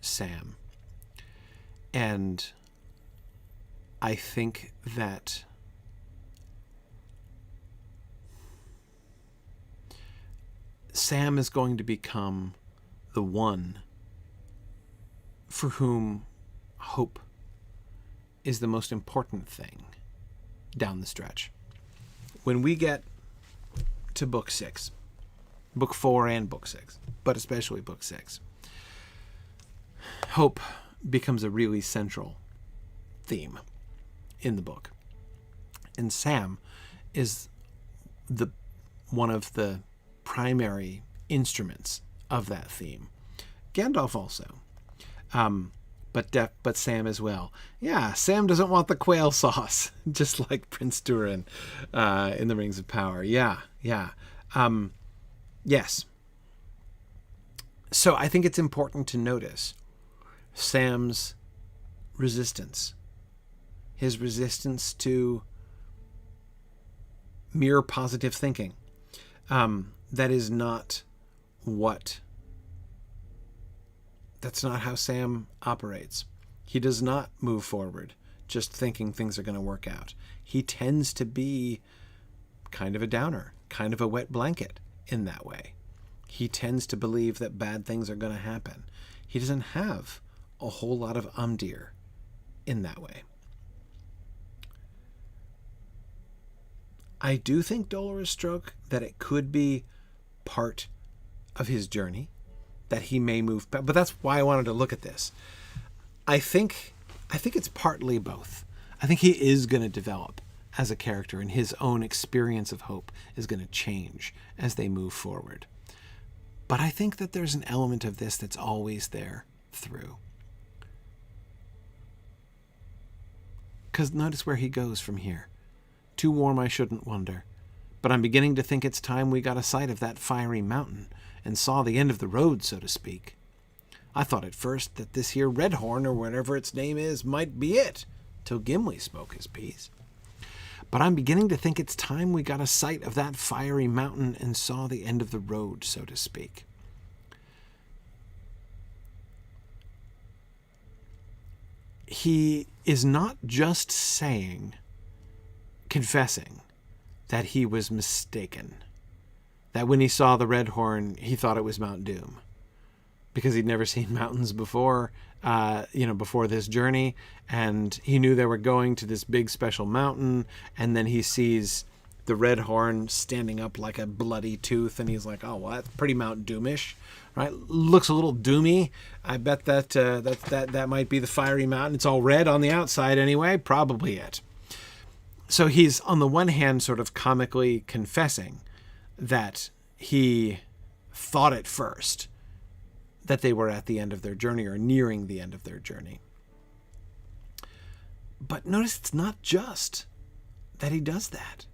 B: Sam. And I think that Sam is going to become the one for whom hope is the most important thing down the stretch. When we get to book 6, book 4 and book 6, but especially book 6, hope becomes a really central theme in the book. And Sam is one of the primary instruments of that theme. Gandalf also. But Sam as well. Yeah, Sam doesn't want the quail sauce, just like Prince Durin in the Rings of Power. Yeah. Yes. So I think it's important to notice Sam's resistance. His resistance to mere positive thinking. That is not what
A: That's not how Sam operates. He does not move forward just thinking things are going to work out. He tends to be kind of a downer, kind of a wet blanket in that way. He tends to believe that bad things are going to happen. He doesn't have a whole lot of umdir in that way. I do think Dolorous Stroke, that it could be part of his journey, that he may move back, but that's why I wanted to look at this. I think it's partly both. I think he is going to develop as a character, and his own experience of hope is going to change as they move forward. But I think that there's an element of this that's always there through. Because notice where he goes from here. Too warm, I shouldn't wonder. But I'm beginning to think it's time we got a sight of that fiery mountain and saw the end of the road, so to speak. I thought at first that this here Redhorn, or whatever its name is, might be it, till Gimli spoke his piece. But I'm beginning to think it's time we got a sight of that fiery mountain and saw the end of the road, so to speak. He is not just confessing that he was mistaken, that when he saw the Redhorn, he thought it was Mount Doom, because he'd never seen mountains before, before this journey, and he knew they were going to this big special mountain, and then he sees the Redhorn standing up like a bloody tooth, and he's like, oh, well, that's pretty Mount Doomish, right? Looks a little doomy. I bet that might be the fiery mountain. It's all red on the outside anyway. Probably it. So he's, on the one hand, sort of comically confessing that he thought at first that they were at the end of their journey, or nearing the end of their journey. But notice it's not just that he does that.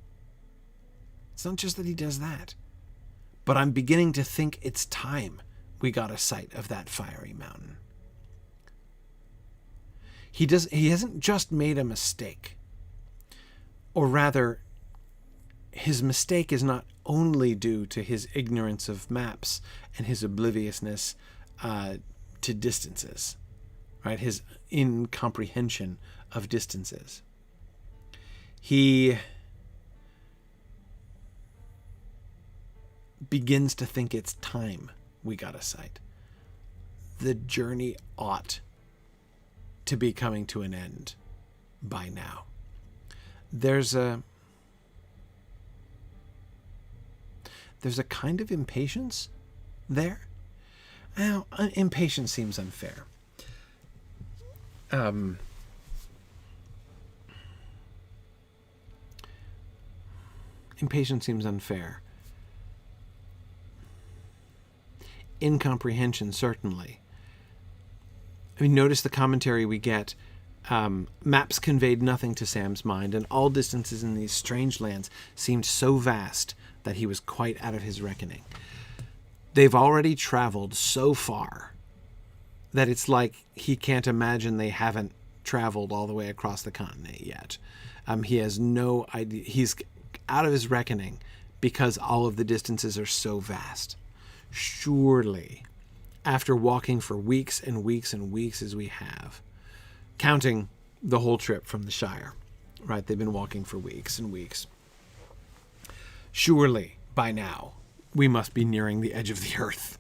A: It's not just that he does that. But I'm beginning to think it's time we got a sight of that fiery mountain. He hasn't just made a mistake. Or rather, his mistake is not only due to his ignorance of maps and his obliviousness to distances, right? His incomprehension of distances. He begins to think it's time we got a sight. The journey ought to be coming to an end by now. There's a kind of impatience there. Now, impatience seems unfair. Impatience seems unfair. Incomprehension, certainly. I mean, notice the commentary we get. Maps conveyed nothing to Sam's mind, and all distances in these strange lands seemed so vast that he was quite out of his reckoning. They've already traveled so far that it's like he can't imagine they haven't traveled all the way across the continent yet. He has no idea. He's out of his reckoning because all of the distances are so vast. Surely, after walking for weeks and weeks and weeks as we have, counting the whole trip from the Shire, right? They've been walking for weeks and weeks. Surely, by now, we must be nearing the edge of the earth.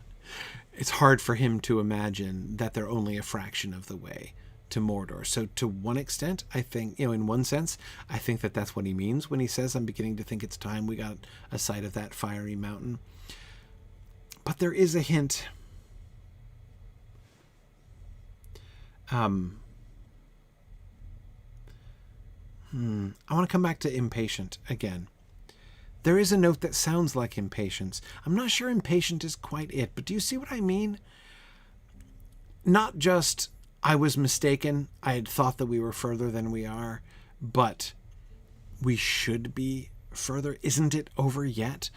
A: It's hard for him to imagine that they're only a fraction of the way to Mordor. So to one extent, I think, in one sense, I think that that's what he means when he says, I'm beginning to think it's time we got a sight of that fiery mountain. But there is a hint. I want to come back to impatient again. There is a note that sounds like impatience. I'm not sure impatient is quite it, but do you see what I mean? Not just, I was mistaken, I had thought that we were further than we are, but we should be further. Isn't it over yet?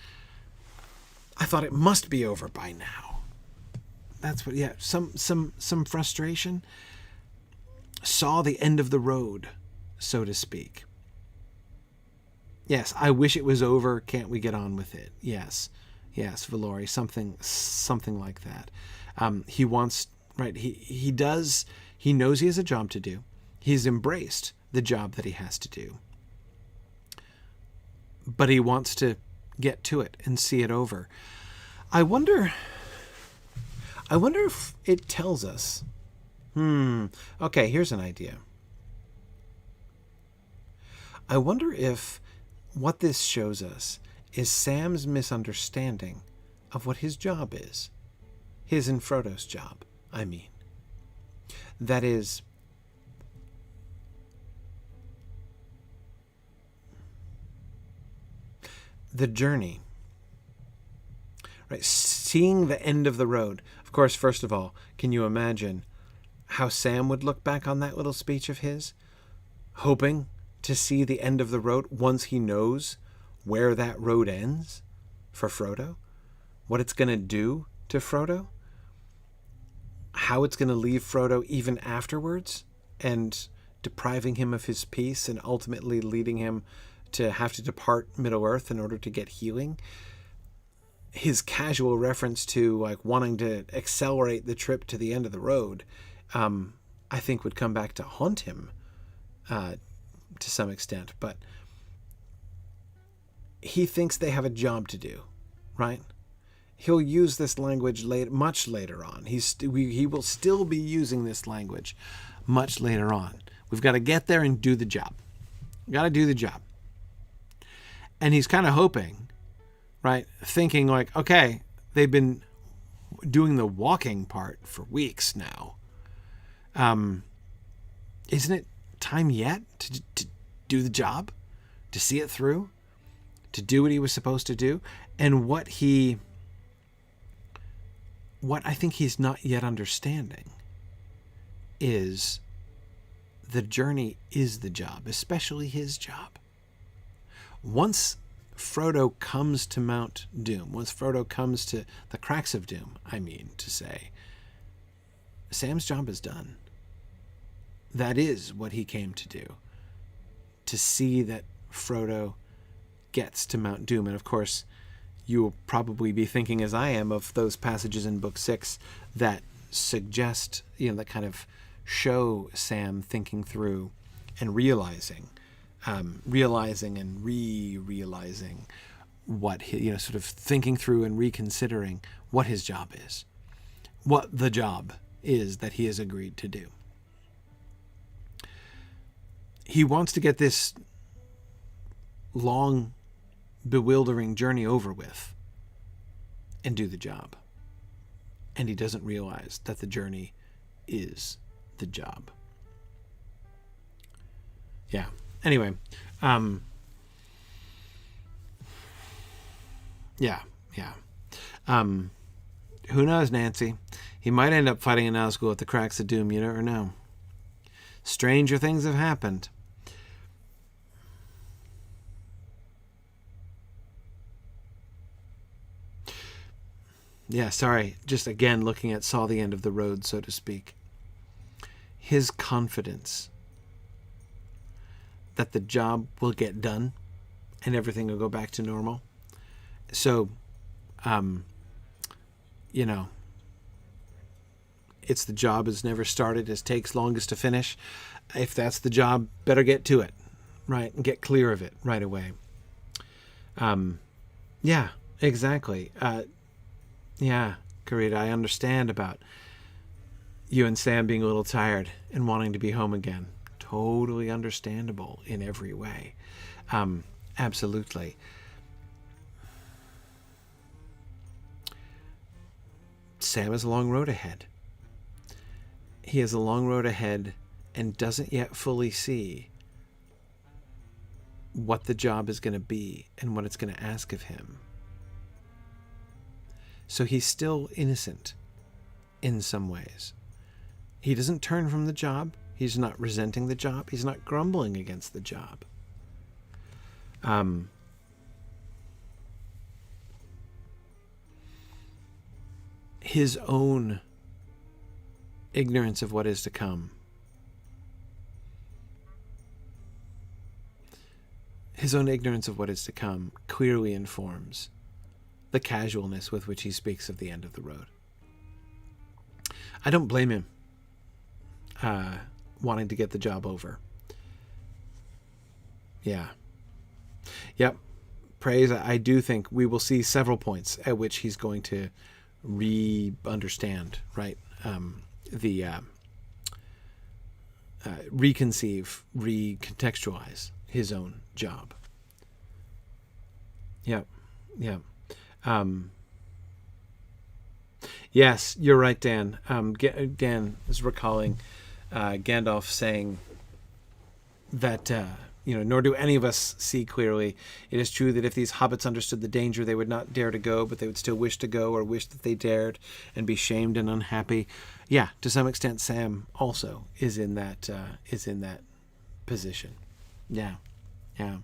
A: I thought it must be over by now. That's what, some frustration. Saw the end of the road, so to speak. Yes, I wish it was over. Can't we get on with it? Yes, Valori, something like that. He wants
B: right? He knows he has a job to do. He's embraced the job that he has to do. But he wants to get to it and see it over. I wonder if it tells us. Okay, here's an idea. I wonder if what this shows us is Sam's misunderstanding of what his job is. His and Frodo's job, I mean. That is, the journey, right? Seeing the end of the road. Of course, first of all, can you imagine how Sam would look back on that little speech of his, hoping to see the end of the road once he knows where that road ends for Frodo, what it's going to do to Frodo, how it's going to leave Frodo even afterwards, and depriving him of his peace and ultimately leading him to have to depart Middle-earth in order to get healing. His casual reference to like wanting to accelerate the trip to the end of the road, I think would come back to haunt him to some extent. But he thinks they have a job to do, right? He'll use this language much later on. He will still be using this language much later on. We've got to get there and do the job. We've got to do the job. And he's kind of hoping, right? Thinking like, okay, they've been doing the walking part for weeks now. Isn't it time yet to do the job? To see it through? To do what he was supposed to do? And what I think he's not yet understanding is the journey is the job, especially his job. Once Frodo comes to Mount Doom, once Frodo comes to the cracks of Doom, I mean to say, Sam's job is done. That is what he came to do. To see that Frodo gets to Mount Doom. And of course, you will probably be thinking, as I am, of those passages in Book 6 that suggest, that kind of show Sam thinking through and realizing and realizing what sort of thinking through and reconsidering what his job is, what the job is that he has agreed to do. He wants to get this long, bewildering journey over with and do the job. And he doesn't realize that the journey is the job. Yeah. Anyway, yeah. Who knows, Nancy? He might end up fighting in Nazgul at the cracks of Doom. You never know. Stranger things have happened. Yeah, sorry. Just again looking at saw the end of the road, so to speak. His confidence that the job will get done and everything will go back to normal. So, it's the job is never started, it takes longest to finish. If that's the job, better get to it, right? And get clear of it right away. Yeah, exactly. Yeah, Karita, I understand about you and Sam being a little tired and wanting to be home again. Totally understandable in every way. Absolutely. Sam has a long road ahead. He has a long road ahead and doesn't yet fully see what the job is going to be and what it's going to ask of him. So he's still innocent in some ways. He doesn't turn from the job. He's not resenting the job. He's not grumbling against the job. His own ignorance of what is to come. His own ignorance of what is to come clearly informs the casualness with which he speaks of the end of the road.
A: I don't blame him wanting to get the job over. Yeah. Yep. Praise. I do think we will see several points at which he's going to understand, right? Reconceive, recontextualize his own job. Yep. Yep. Yes, you're right, Dan. Dan is recalling Gandalf saying that, nor do any of us see clearly. It is true that if these hobbits understood the danger, they would not dare to go, but they would still wish to go, or wish that they dared, and be shamed and unhappy. Yeah, to some extent, Sam also is in that position. Yeah, yeah.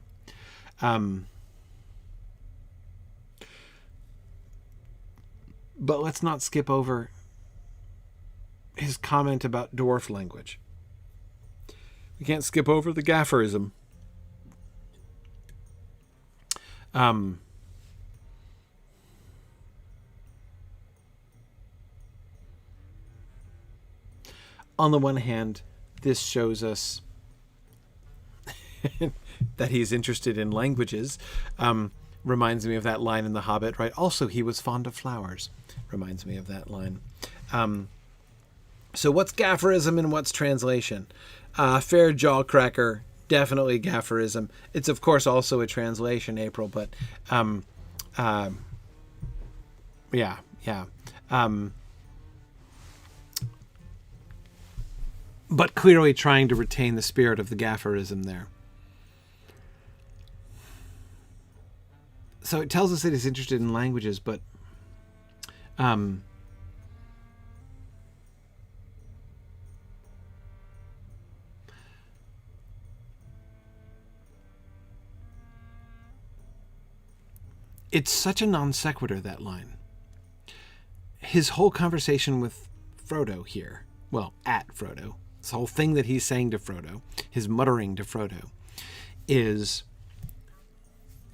A: But let's not skip over his comment about dwarf language. We can't skip over the gafferism. On the one hand, this shows us that he's interested in languages. Reminds me of that line in The Hobbit, right? Also, he was fond of flowers. Reminds me of that line. So what's gafferism and what's translation? Fair jaw cracker, definitely gafferism. It's, of course, also a translation, April, but yeah. But clearly trying to retain the spirit of the gafferism there. So it tells us that he's interested in languages, but it's such a non sequitur, that line. His whole conversation with Frodo here, well, at Frodo, this whole thing that he's saying to Frodo, his muttering to Frodo, is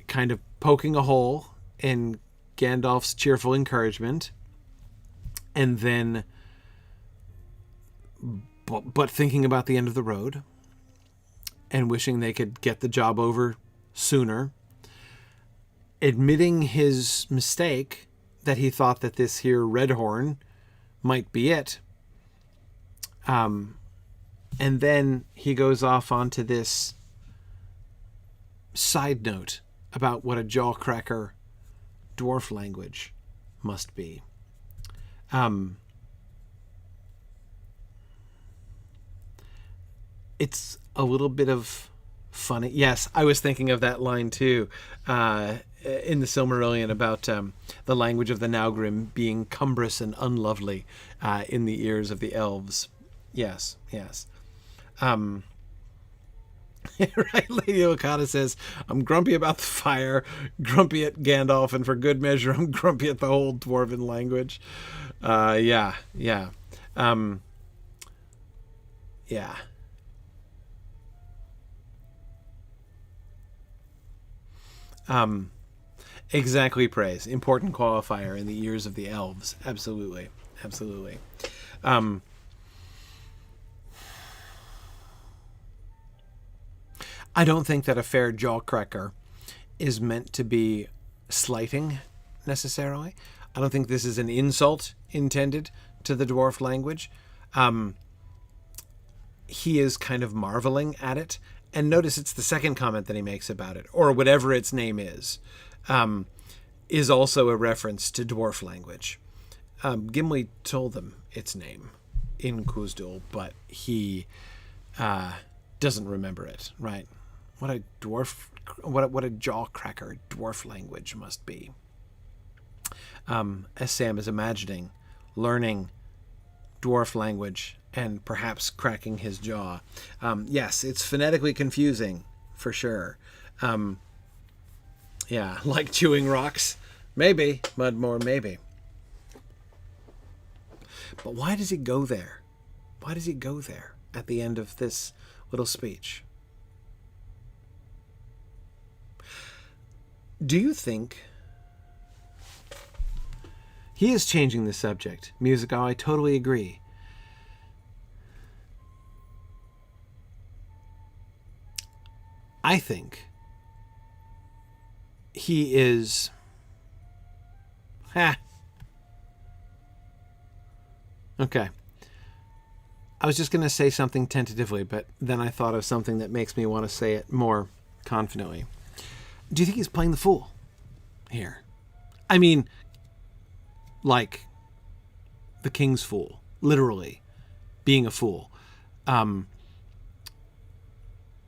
A: kind of poking a hole in Gandalf's cheerful encouragement, and then but thinking about the end of the road and wishing they could get the job over sooner, admitting his mistake that he thought that this here Redhorn might be it. And then he goes off onto this side note about what a jawcracker dwarf language must be. It's a little bit of funny. Yes, I was thinking of that line too, in the Silmarillion about the language of the Naugrim being cumbrous and unlovely in the ears of the elves. Yes. Right, Lady Okada says, I'm grumpy about the fire, grumpy at Gandalf, and for good measure, I'm grumpy at the whole dwarven language. Yeah. Exactly, praise. Important qualifier in the ears of the elves. Absolutely. I don't think that a fair jawcracker is meant to be slighting, necessarily. I don't think this is an insult intended to the dwarf language. He is kind of marveling at it. And notice it's the second comment that he makes about it, or whatever its name is also a reference to dwarf language. Gimli told them its name in Khuzdul, but he doesn't remember it, right? What a jawcracker dwarf language must be. As Sam is imagining learning dwarf language and perhaps cracking his jaw. Yes, it's phonetically confusing, for sure. Yeah, like chewing rocks. Maybe, Mudmore, maybe. But why does he go there? Why does he go there at the end of this little speech? Do you think he is changing the subject? Musical, I totally agree.
B: I think he is... Okay. I was just going to say something tentatively, but then I thought of something that makes me want to say it more confidently. Do you think he's playing the fool here? I mean, like the king's fool, literally being a fool,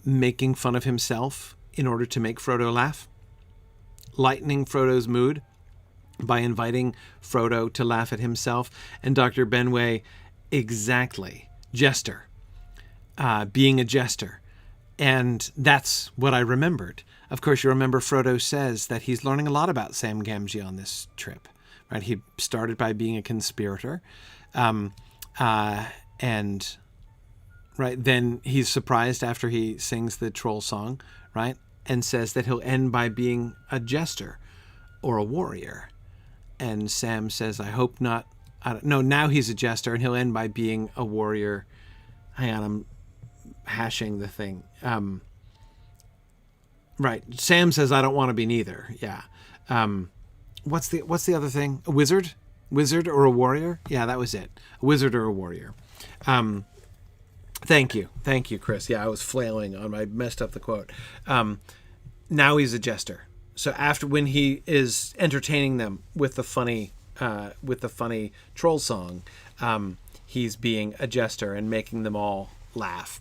B: making fun of himself in order to make Frodo laugh, lightening Frodo's mood by inviting Frodo to laugh at himself. And Dr. Benway, exactly. Jester, being a jester. And that's what I remembered. Of course, you remember Frodo says that he's learning a lot about Sam Gamgee on this trip. Right? He started by being a conspirator. And right, then he's surprised after he sings the troll song, right? And says that he'll end by being a jester or a warrior. And Sam says, I hope not. No, now he's a jester, and he'll end by being a warrior. Hang on, I'm hashing the thing. Right. Sam says, I don't want to be neither. Yeah. What's the other thing? A wizard? Wizard or a warrior? Yeah, that was it. A wizard or a warrior. Thank you. Thank you, Chris. Yeah, I was flailing on I messed up the quote. Now he's a jester. So after, when he is entertaining them with the funny troll song, he's being a jester and making them all laugh.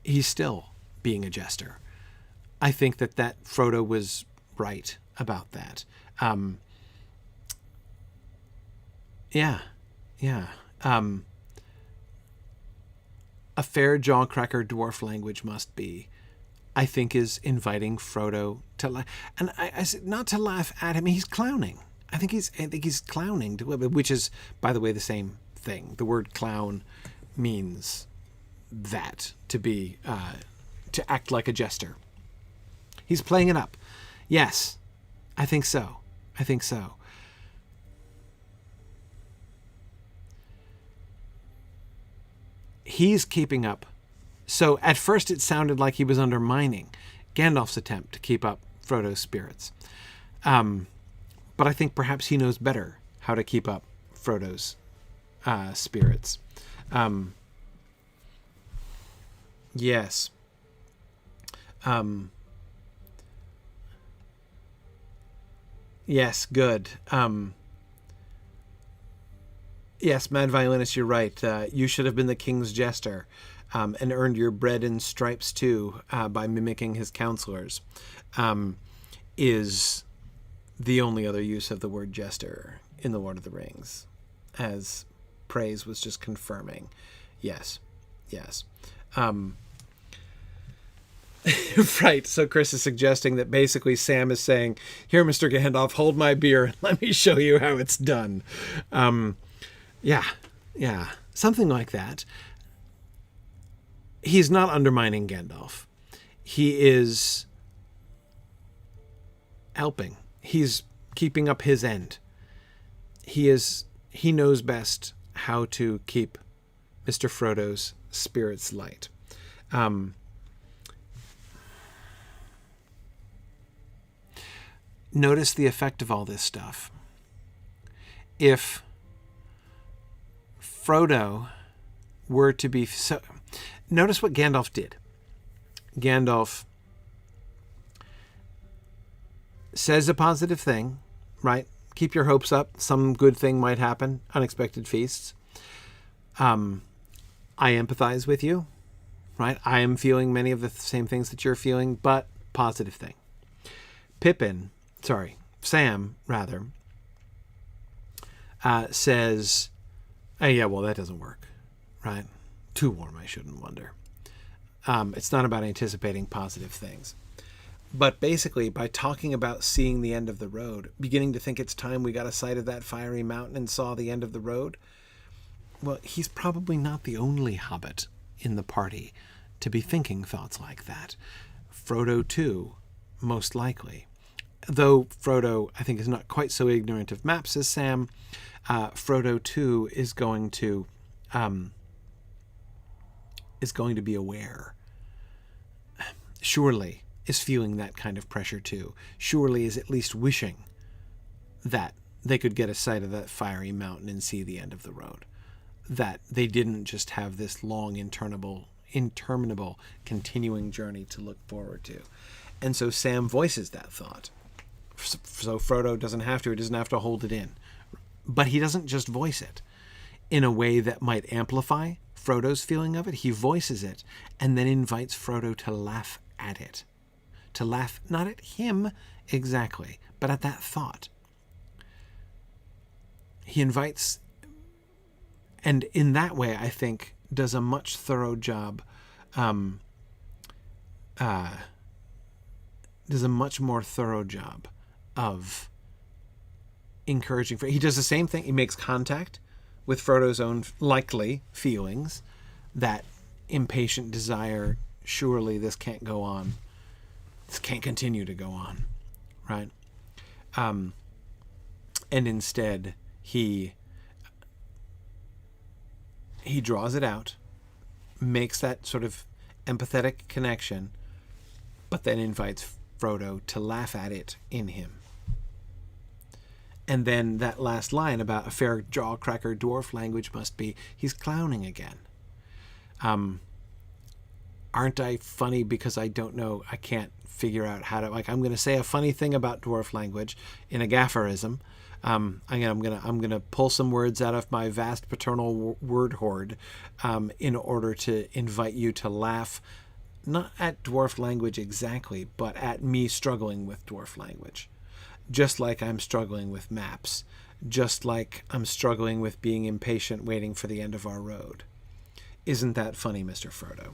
B: He's still being a jester. I think that Frodo was right about that. Yeah. A fair jawcracker dwarf language must be, I think, is inviting Frodo to laugh. And I said not to laugh at him. He's clowning. I think he's clowning, which is, by the way, the same thing. The word clown means that, to act like a jester. He's playing it up. Yes, I think so. He's keeping up. So at first it sounded like he was undermining Gandalf's attempt to keep up Frodo's spirits. But I think perhaps he knows better how to keep up Frodo's spirits. Yes. Yes, good. Yes, Mad Violinist, you're right. You should have been the king's jester, and earned your bread and stripes too by mimicking his counselors, is the only other use of the word jester in The Lord of the Rings, as Praise was just confirming. Yes. Right, so Chris is suggesting that basically Sam is saying, here, Mr. Gandalf, hold my beer and let me show you how it's done. Yeah, something like that. He's not undermining Gandalf. He is helping. He's keeping up his end. He knows best how to keep Mr. Frodo's spirits light. Notice the effect of all this stuff. If Frodo were to be... So, notice what Gandalf did. Gandalf says a positive thing, right? Keep your hopes up. Some good thing might happen. Unexpected feasts. I empathize with you, right? I am feeling many of the same things that you're feeling, but positive thing. Sam, says, oh, yeah, well, that doesn't work, right? Too warm, I shouldn't wonder. It's not about anticipating positive things. But basically, by talking about seeing the end of the road, beginning to think it's time we got a sight of that fiery mountain and saw the end of the road, well, he's probably not the only hobbit in the party to be thinking thoughts like that. Frodo, too, most likely. Though Frodo, I think, is not quite so ignorant of maps as Sam, Frodo, too, is going to be aware.
A: surely is feeling that kind of pressure too. Surely is at least wishing that they could get a sight of that fiery mountain and see the end of the road. That they didn't just have this long, interminable, continuing journey to look forward to. And so Sam voices that thought. So Frodo doesn't have to. He doesn't have to hold it in. But he doesn't just voice it in a way that might amplify Frodo's feeling of it. He voices it and then invites Frodo to laugh at it. To laugh not at him exactly, but at that thought. He invites, and in that way, I think, does a much thorough job, does a much more thorough job of encouraging. He does the same thing. He makes contact with Frodo's own likely feelings, that impatient desire, surely this can't go on. This can't continue to go on, right? And instead, he draws it out, makes that sort of empathetic connection, but then invites Frodo to laugh at it in him. And then that last line about a fair jawcracker dwarf language must be, he's clowning again. Aren't I funny because I don't know, I can't figure out how to, like, I'm going to say a funny thing about dwarf language in a gafferism. I'm gonna pull some words out of my vast paternal word hoard in order to invite you to laugh, not at dwarf language exactly, but at me struggling with dwarf language. Just like I'm struggling with maps. Just like I'm struggling with being impatient waiting for the end of our road. Isn't that funny, Mr. Frodo?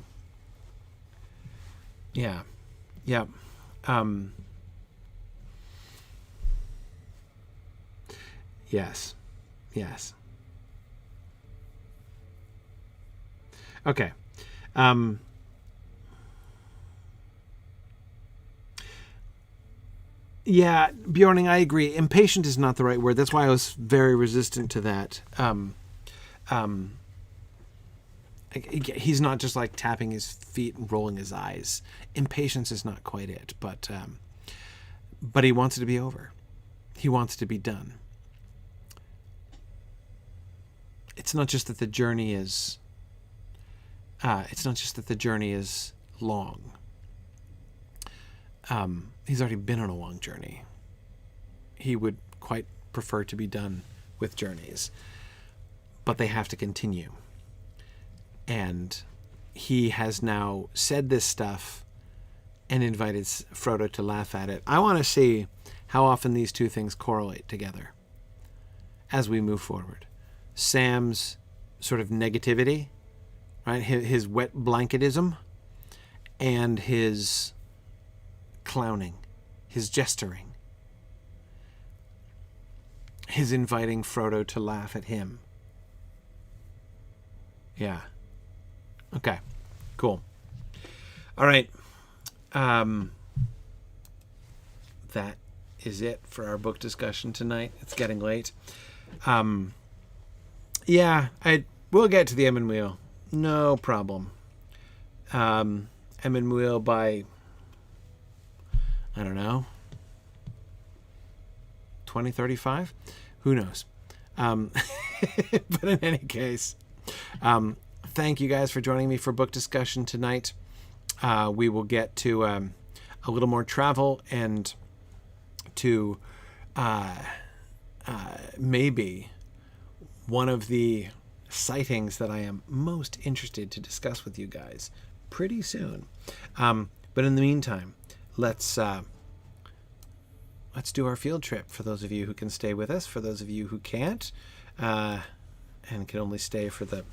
A: Yeah. Yeah. Yes. Yes. Okay. Yeah, Bjorning, I agree. Impatient is not the right word. That's why I was very resistant to that. He's not just like tapping his feet and rolling his eyes. Impatience is not quite it, but he wants it to be over. He wants it to be done. It's not just that the journey is. It's not just that the journey is long. He's already been on a long journey. He would quite prefer to be done with journeys, but they have to continue. And he has now said this stuff and invited Frodo to laugh at it. I want to see how often these two things correlate together as we move forward. Sam's sort of negativity, right? His wet blanketism, and his clowning, his gesturing, his inviting Frodo to laugh at him. Yeah. Okay. Cool. All right. That is it for our book discussion tonight. It's getting late. Yeah, we'll get to the Emyn Muil. No problem. Emyn Muil by, I don't know, 2035? Who knows? But in any case, thank you guys for joining me for book discussion tonight. We will get to a little more travel and to maybe one of the sightings that I am most interested to discuss with you guys pretty soon. But in the meantime, let's do our field trip for those of you who can stay with us. For those of you who can't and can only stay for the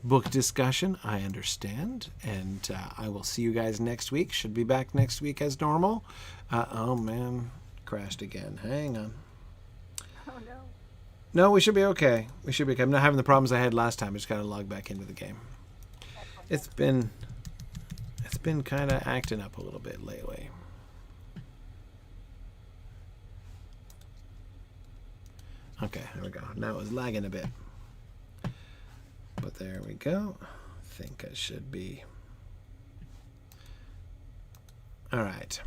A: book discussion, I understand. And I will see you guys next week. Should be back next week as normal. Oh man, crashed again. Hang on.
C: Oh no.
A: No, we should be okay. We should be okay. I'm not having the problems I had last time. I just got to log back into the game. It's been kind of acting up a little bit lately. Okay, there we go. Now it was lagging a bit. But there we go. I think I should be All right.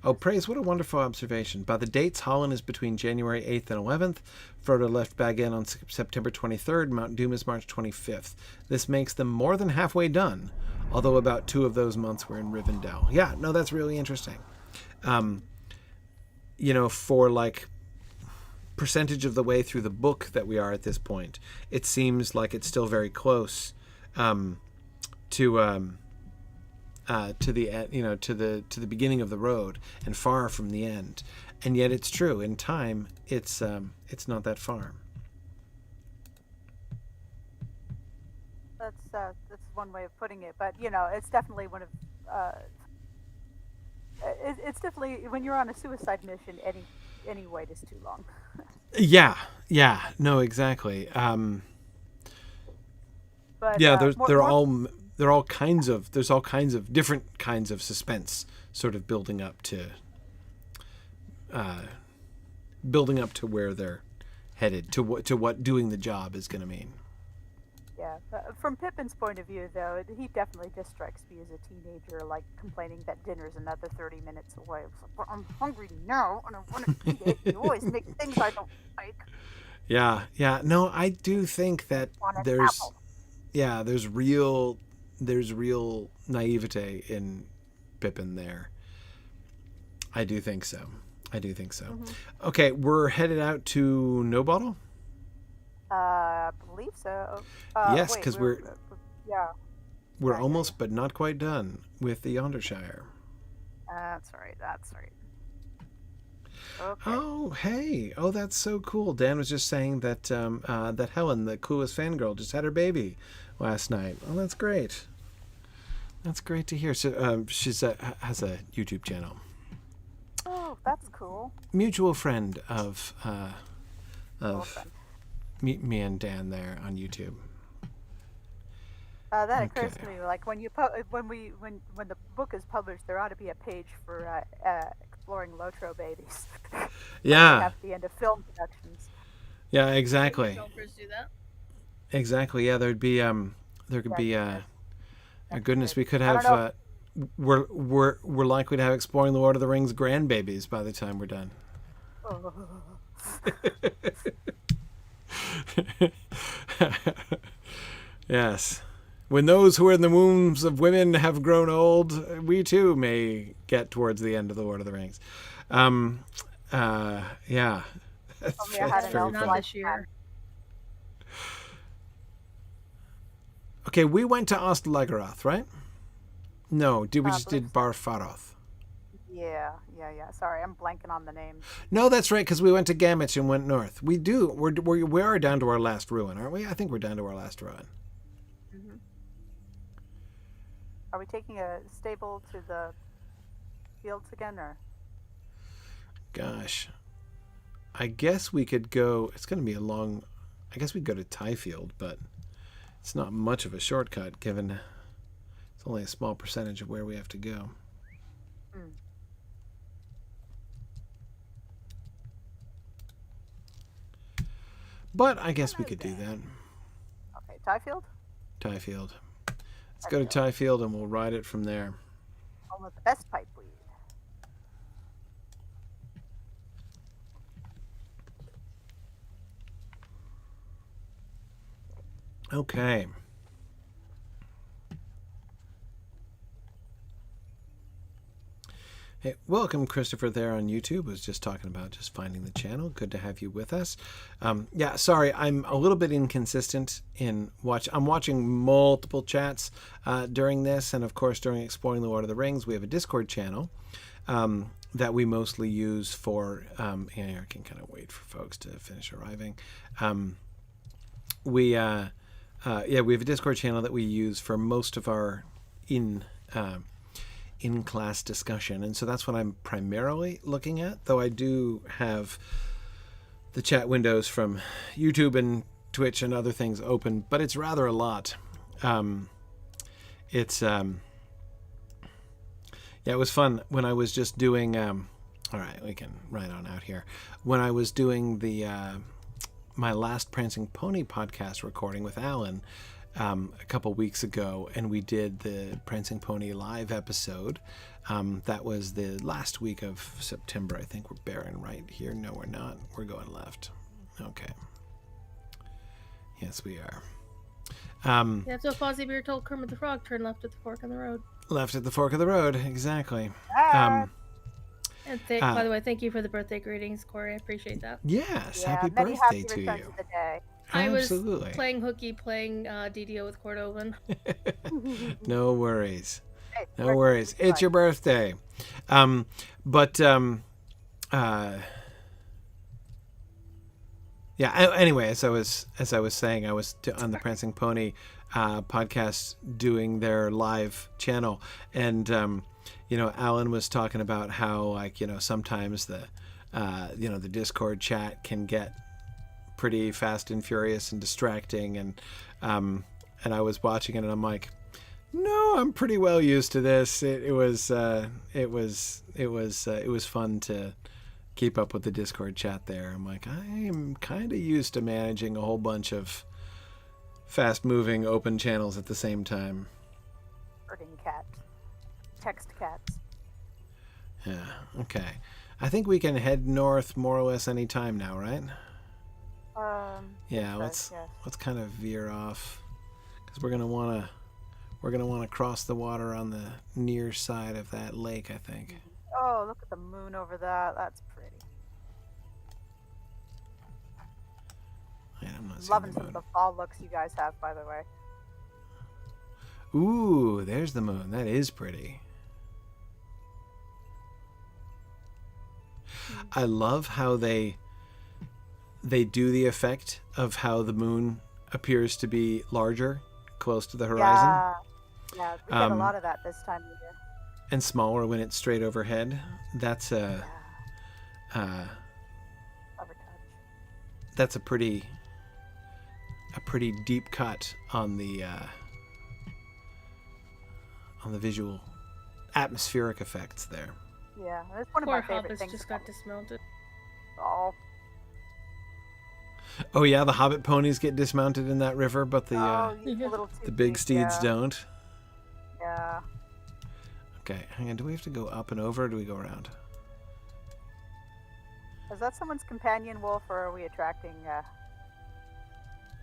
A: Oh, praise, what a wonderful observation. By the dates, Holland is between January 8th and 11th. Frodo left Bag End on September 23rd. Mount Doom is March 25th. This makes them more than halfway done, although about 2 of those months were in Rivendell. Yeah, no, that's really interesting. For like percentage of the way through the book that we are at this point, it seems like it's still very close to the end, to the beginning of the road, and far from the end. And yet it's true. In time, it's not that far.
C: That's one way of putting it, but it's definitely one of it's definitely, when you're on a suicide mission, any wait is too long.
A: Yeah, no, exactly.
C: But
A: yeah, there's all kinds of different kinds of suspense sort of building up to where they're headed, to what doing the job is going to mean.
C: Yeah, from Pippin's point of view, though, he definitely just strikes me as a teenager, like complaining that dinner's another 30 minutes away. It's like, well, I'm hungry now and I want to eat it. You always make things I don't like.
A: Yeah. No, I do think that there's real naivete in Pippin there. I do think so. Mm-hmm. Okay, we're headed out to No Bottle?
C: I believe so.
A: Yes, because we're
C: right,
A: almost, but not quite done with the Yondershire.
C: That's right. Okay.
A: Oh, hey! Oh, that's so cool. Dan was just saying that that Helen, the coolest fangirl, just had her baby last night. Oh, that's great. That's great to hear. So she's has a YouTube channel.
C: Oh, that's cool.
A: Mutual friend of me and Dan there on YouTube.
C: That occurs to me. Like when the book is published, there ought to be a page for exploring Lotro babies.
A: Yeah.
C: At the end of film productions.
A: Yeah, exactly.
D: Developers do that.
A: Exactly. Yeah, there could be. Goodness, we could have. We're likely to have Exploring the Lord of the Rings grandbabies by the time we're done.
C: Oh.
A: Yes. When those who are in the wombs of women have grown old, we too may get towards the end of the Lord of the Rings. Yeah. That's
C: very
D: not this year.
A: Okay, we went to Ostalagrath, right? No, we just did Bar Faroth.
C: Yeah. Sorry, I'm blanking on the name.
A: No, that's right, because we went to Gamich and went north. We are down to our last ruin, aren't we? I think we're down to our last ruin.
C: Mm-hmm. Are we taking a stable to the fields again, or?
A: Gosh, I guess we could go. It's going to be a long. I guess we'd go to Tyfield, but it's not much of a shortcut, given it's only a small percentage of where we have to go.
C: Mm.
A: But I guess we could do that.
C: Okay, Tyfield?
A: Tyfield. Let's go to Tyfield and we'll ride it from there.
C: Home of the best pipe weed.
A: Okay. Hey, welcome, Christopher, there on YouTube. I was just talking about just finding the channel. Good to have you with us. Yeah, sorry, I'm a little bit inconsistent in I'm watching multiple chats during this, and of course during Exploring the Lord of the Rings. We have a Discord channel that we mostly use for. I can kind of wait for folks to finish arriving. We have a Discord channel that we use for most of our in-class discussion, and so that's what I'm primarily looking at, though I do have the chat windows from YouTube and Twitch and other things open, but it's rather a lot. It was fun when I was just doing all right, we can ride on out here. When I was doing the my last Prancing Pony podcast recording with Alan, a couple weeks ago, and we did the Prancing Pony live episode. That was the last week of September. I think we're bearing right here. No, we're not. We're going left. Okay. Yes, we are.
D: That's what Fozzie Bear told Kermit the Frog, turn left at the fork in the road.
A: Left at the fork of the road, exactly.
D: And by the way, thank you for the birthday greetings, Corey. I appreciate that.
A: Yes,
C: Yeah,
A: happy
C: many
A: birthday
C: happy
A: to
C: returns
A: you.
C: of the day.
D: I was
A: Absolutely.
D: playing hooky, playing DDO with Cordovan.
A: No worries.
C: Hey,
A: No
C: birthday
A: worries.
C: was
A: It's
C: fun.
A: your birthday. Anyway, as I was saying, I was on the Prancing Pony podcast doing their live channel, and Alan was talking about how, sometimes the the Discord chat can get pretty fast and furious and distracting, and I was watching it and I'm like, no, I'm pretty well used to this. It was fun to keep up with the Discord chat there. I'm like, I am kind of used to managing a whole bunch of fast-moving open channels at the same time.
C: Herding cats. Text cats.
A: Yeah, okay. I think we can head north more or less any time now, right? Yeah, let's kind of veer off, because we're gonna wanna cross the water on the near side of that lake, I think.
C: Oh, look at the moon over that. That's pretty.
A: Yeah, I'm not seeing
C: Loving
A: the
C: some of
A: moon.
C: the fall looks you guys have, by the way.
A: Ooh, there's the moon. That is pretty. I love how they do the effect of how the moon appears to be larger, close to the horizon,
C: Yeah, we get a lot of that this time of year.
A: and smaller when it's straight overhead. That's
C: Clever touch.
A: that's a pretty deep cut on the visual atmospheric effects there.
C: Yeah, that's one of
D: Poor
C: my favorite
D: Hobbits
C: things.
D: just got dismounted.
C: Oh,
A: Oh yeah, the Hobbit ponies get dismounted in that river, but the
C: you little too
A: the big
C: deep,
A: steeds
C: yeah.
A: don't.
C: Yeah.
A: Okay, hang on. Do we have to go up and over, or do we go around?
C: Is that someone's companion wolf, or are we attracting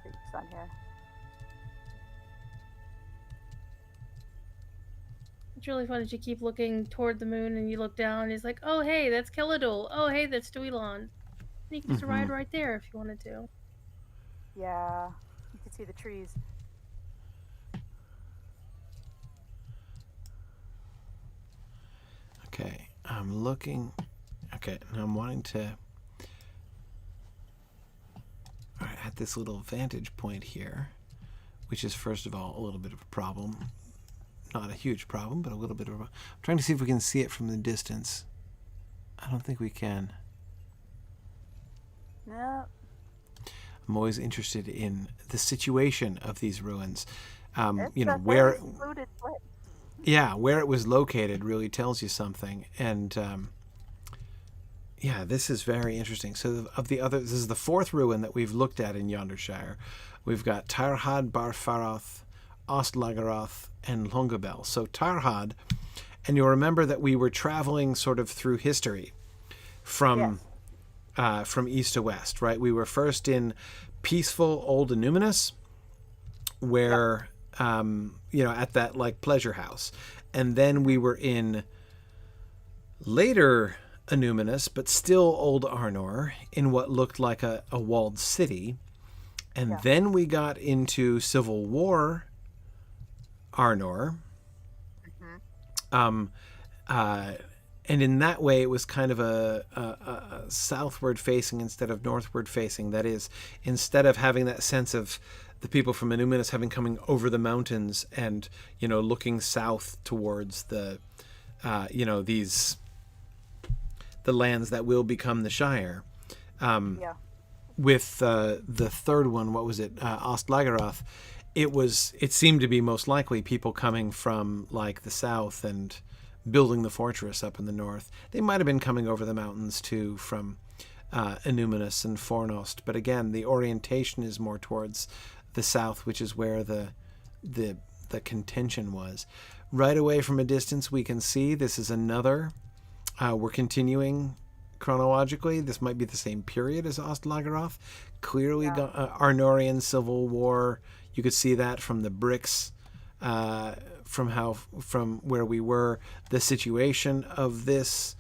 C: creeps on here?
D: It's really fun that you keep looking toward the moon and you look down and he's like, oh hey, that's Kelladul. Oh hey, that's Duilon. You can just ride right there if you wanted to.
C: Yeah, you can see the trees.
A: Okay, I'm looking. Okay, now I'm wanting to. All right, at this little vantage point here, which is first of all a little bit of a problem. Not a huge problem, but a little bit of a. I'm trying to see if we can see it from the distance. I don't think we can.
C: No.
A: I'm always interested in the situation of these ruins.
C: It's a
A: Where.
C: very secluded place.
A: Yeah, where it was located really tells you something. And this is very interesting. So this is the fourth ruin that we've looked at in Yondershire. We've got Tirhad, Barfaroth, Ostlagaroth, and Longabel. So Tirhad, and you'll remember that we were traveling sort of through history from east to west, right? We were first in peaceful Old Enuminus, where at that like pleasure house, and then we were in later Enuminus, but still Old Arnor, in what looked like a walled city, and then we got into Civil War Arnor, and in that way it was kind of a southward facing instead of northward facing. That is, instead of having that sense of the people from Enuminus having coming over the mountains and looking south towards the the lands that will become the Shire. With the third one, what was it, Ostlagaroth? It seemed to be most likely people coming from like the south and building the fortress up in the north. They might have been coming over the mountains too from Enuminus and Fornost, but again, the orientation is more towards south, which is where the contention was. Right away from a distance, we can see this is another. We're continuing chronologically. This might be the same period as Ost-Lageroth. Clearly, Arnorian Civil War. You could see that from the bricks, from where we were. The situation of this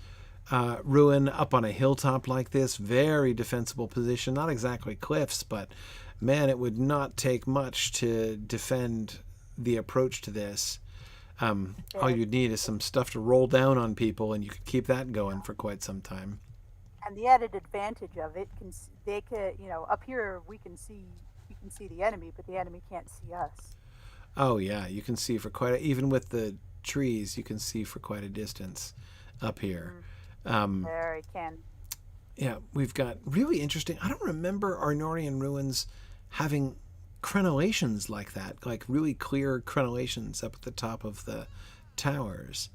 A: ruin up on a hilltop like this, very defensible position. Not exactly cliffs, but man, it would not take much to defend the approach to this. All you'd need is some stuff to roll down on people, and you could keep that going for quite some time.
C: And the added advantage of it, they could, up here you can see the enemy, but the enemy can't see us.
A: Oh yeah, you can see for even with the trees, you can see for quite a distance up here.
C: There you can.
A: Yeah, we've got really interesting. I don't remember Arnorian ruins having crenellations like that, like really clear crenellations up at the top of the towers.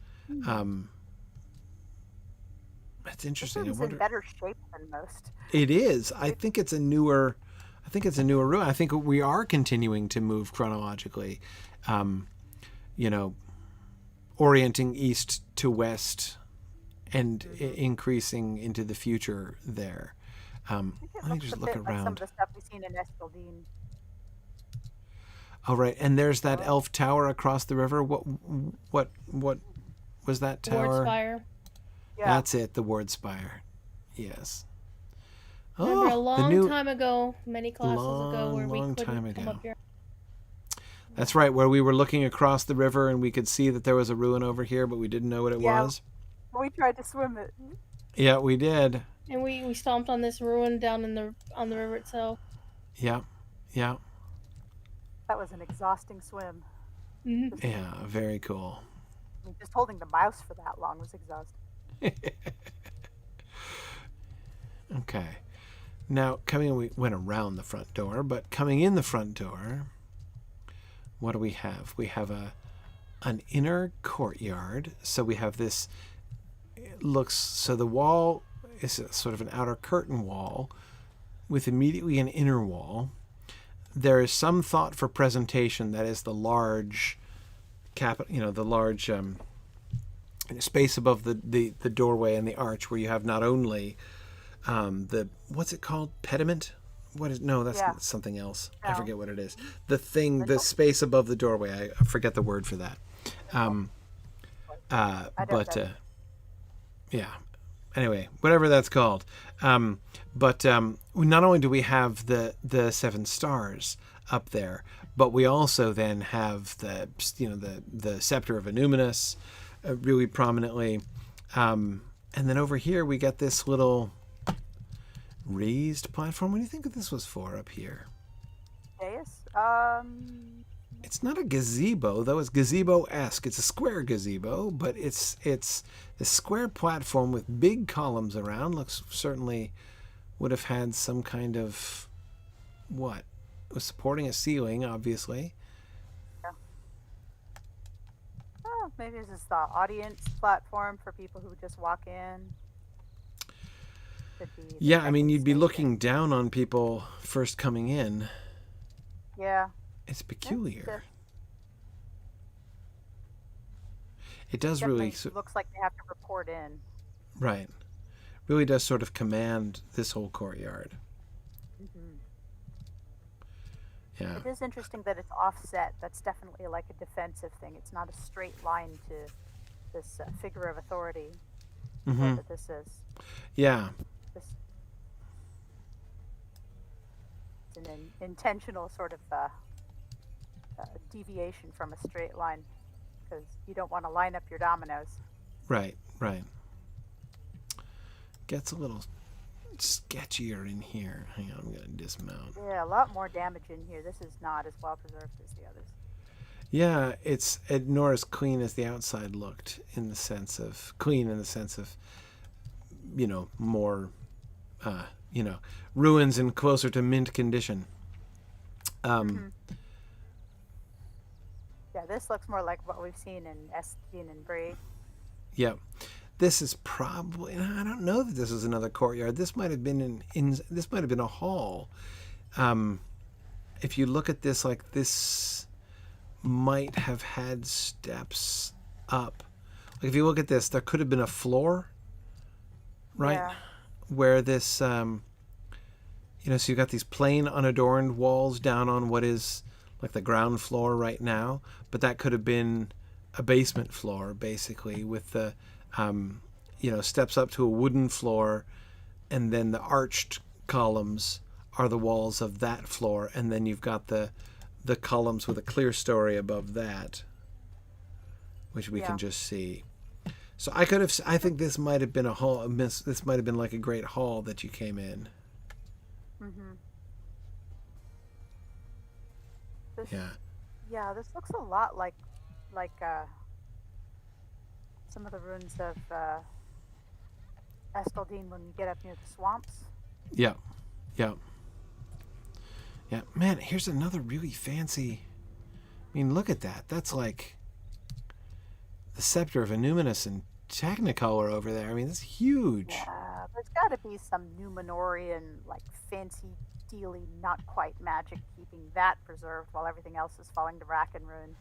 A: That's interesting.
C: This one's in better shape than most.
A: It is. I think it's a newer ruin. I think we are continuing to move chronologically, orienting east to west and increasing into the future there. Let me just look around.
C: Like some of the stuff we've seen in Escaldine.
A: Oh, right. And there's that elf tower across the river. What was that tower?
D: Ward Spire.
C: Yeah.
A: That's it, the Ward Spire. Yes.
D: Remember a long time ago, many classes ago, where we couldn't
A: time
D: come up here.
A: That's right, where we were looking across the river and we could see that there was a ruin over here, but we didn't know what it was.
C: We tried to swim it.
A: Yeah, we did.
D: And we stomped on this ruin down on the river itself.
A: Yeah.
C: That was an exhausting swim.
D: Mm-hmm.
A: Yeah, very cool.
C: I mean, just holding the mouse for that long was exhausting.
A: Okay. Now, we went around the front door, but coming in the front door, what do we have? We have an inner courtyard. So we have this, so the wall is sort of an outer curtain wall with immediately an inner wall. There is some thought for presentation, that is the large space above the doorway and the arch, where you have not only what's it called? Pediment? That's something else. No. I forget what it is. The space above the doorway. I forget the word for that. Yeah. Anyway, whatever that's called. But not only do we have the 7 stars up there, but we also then have the scepter of Enuminus really prominently. And then over here we got this little raised platform. What do you think this was for up here?
C: Dais?
A: It's not a gazebo, though. It's gazebo-esque. It's a square gazebo, but it's a square platform with big columns around. Looks certainly would have had some kind of what? It was supporting a ceiling, obviously.
C: Yeah. Oh, maybe this is the audience platform for people who just walk in.
A: Yeah, I mean, you'd be looking down on people first coming in.
C: Yeah.
A: It's peculiar. It
C: does
A: really
C: looks like they have to report in.
A: Right. Really does sort of command this whole courtyard.
C: Mm-hmm.
A: Yeah.
C: It is interesting that it's offset. That's definitely like a defensive thing. It's not a straight line to this figure of authority that this is.
A: Yeah.
C: It's an intentional sort of deviation from a straight line, because you don't want to line up your dominoes.
A: Right. Gets a little sketchier in here. Hang on, I'm going to dismount.
C: Yeah, a lot more damage in here. This is not as well preserved as the others.
A: Yeah, it's nor as clean as the outside looked, in the sense of more ruins and closer to mint condition.
C: Yeah, this looks more like what we've seen in Escaldine and Brie.
A: Yeah. This is probably, I don't know that this is another courtyard. This might have been this might have been a hall. if you look at this, like this might have had steps up. Like if you look at this, there could have been a floor, right?
C: Yeah.
A: Where this, so you've got these plain unadorned walls down on what is like the ground floor right now, but that could have been a basement floor, basically, with the, steps up to a wooden floor, and then the arched columns are the walls of that floor, and then you've got the columns with a clear story above that, which we can just see. So I think this might have been a hall. This might have been like a great hall that you came in.
C: Mm-hmm.
A: Yeah.
C: This looks a lot like some of the ruins of Estaldine when you get up near the swamps.
A: Yeah. Man, here's another really fancy. I mean, look at that. That's like the scepter of Illuminus and Technicolor over there. I mean, that's huge.
C: Yeah, there's got to be some Numenorian, like fancy dealy, not quite magic, keeping that preserved while everything else is falling to rack and ruin.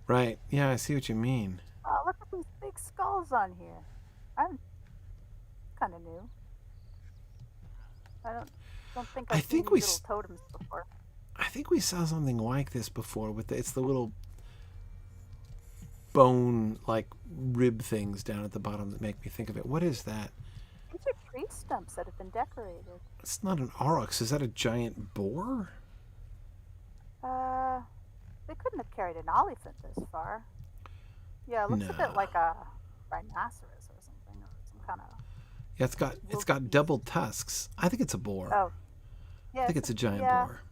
A: Right. Yeah, I see what you mean.
C: Oh, look at these big skulls on here. I'm kind of new. I don't think I've seen these little totems before.
A: I think we saw something like this before. It's the little bone like rib things down at the bottom that make me think of it. What is that?
C: These are tree stumps that have been decorated.
A: It's not an aurochs. Is that a giant boar?
C: They couldn't have carried an elephant this far. Yeah, it looks a bit like a rhinoceros or something, or some kind of.
A: Yeah, it's got double tusks. I think it's a boar.
C: Oh, yeah.
A: I think it's a giant boar.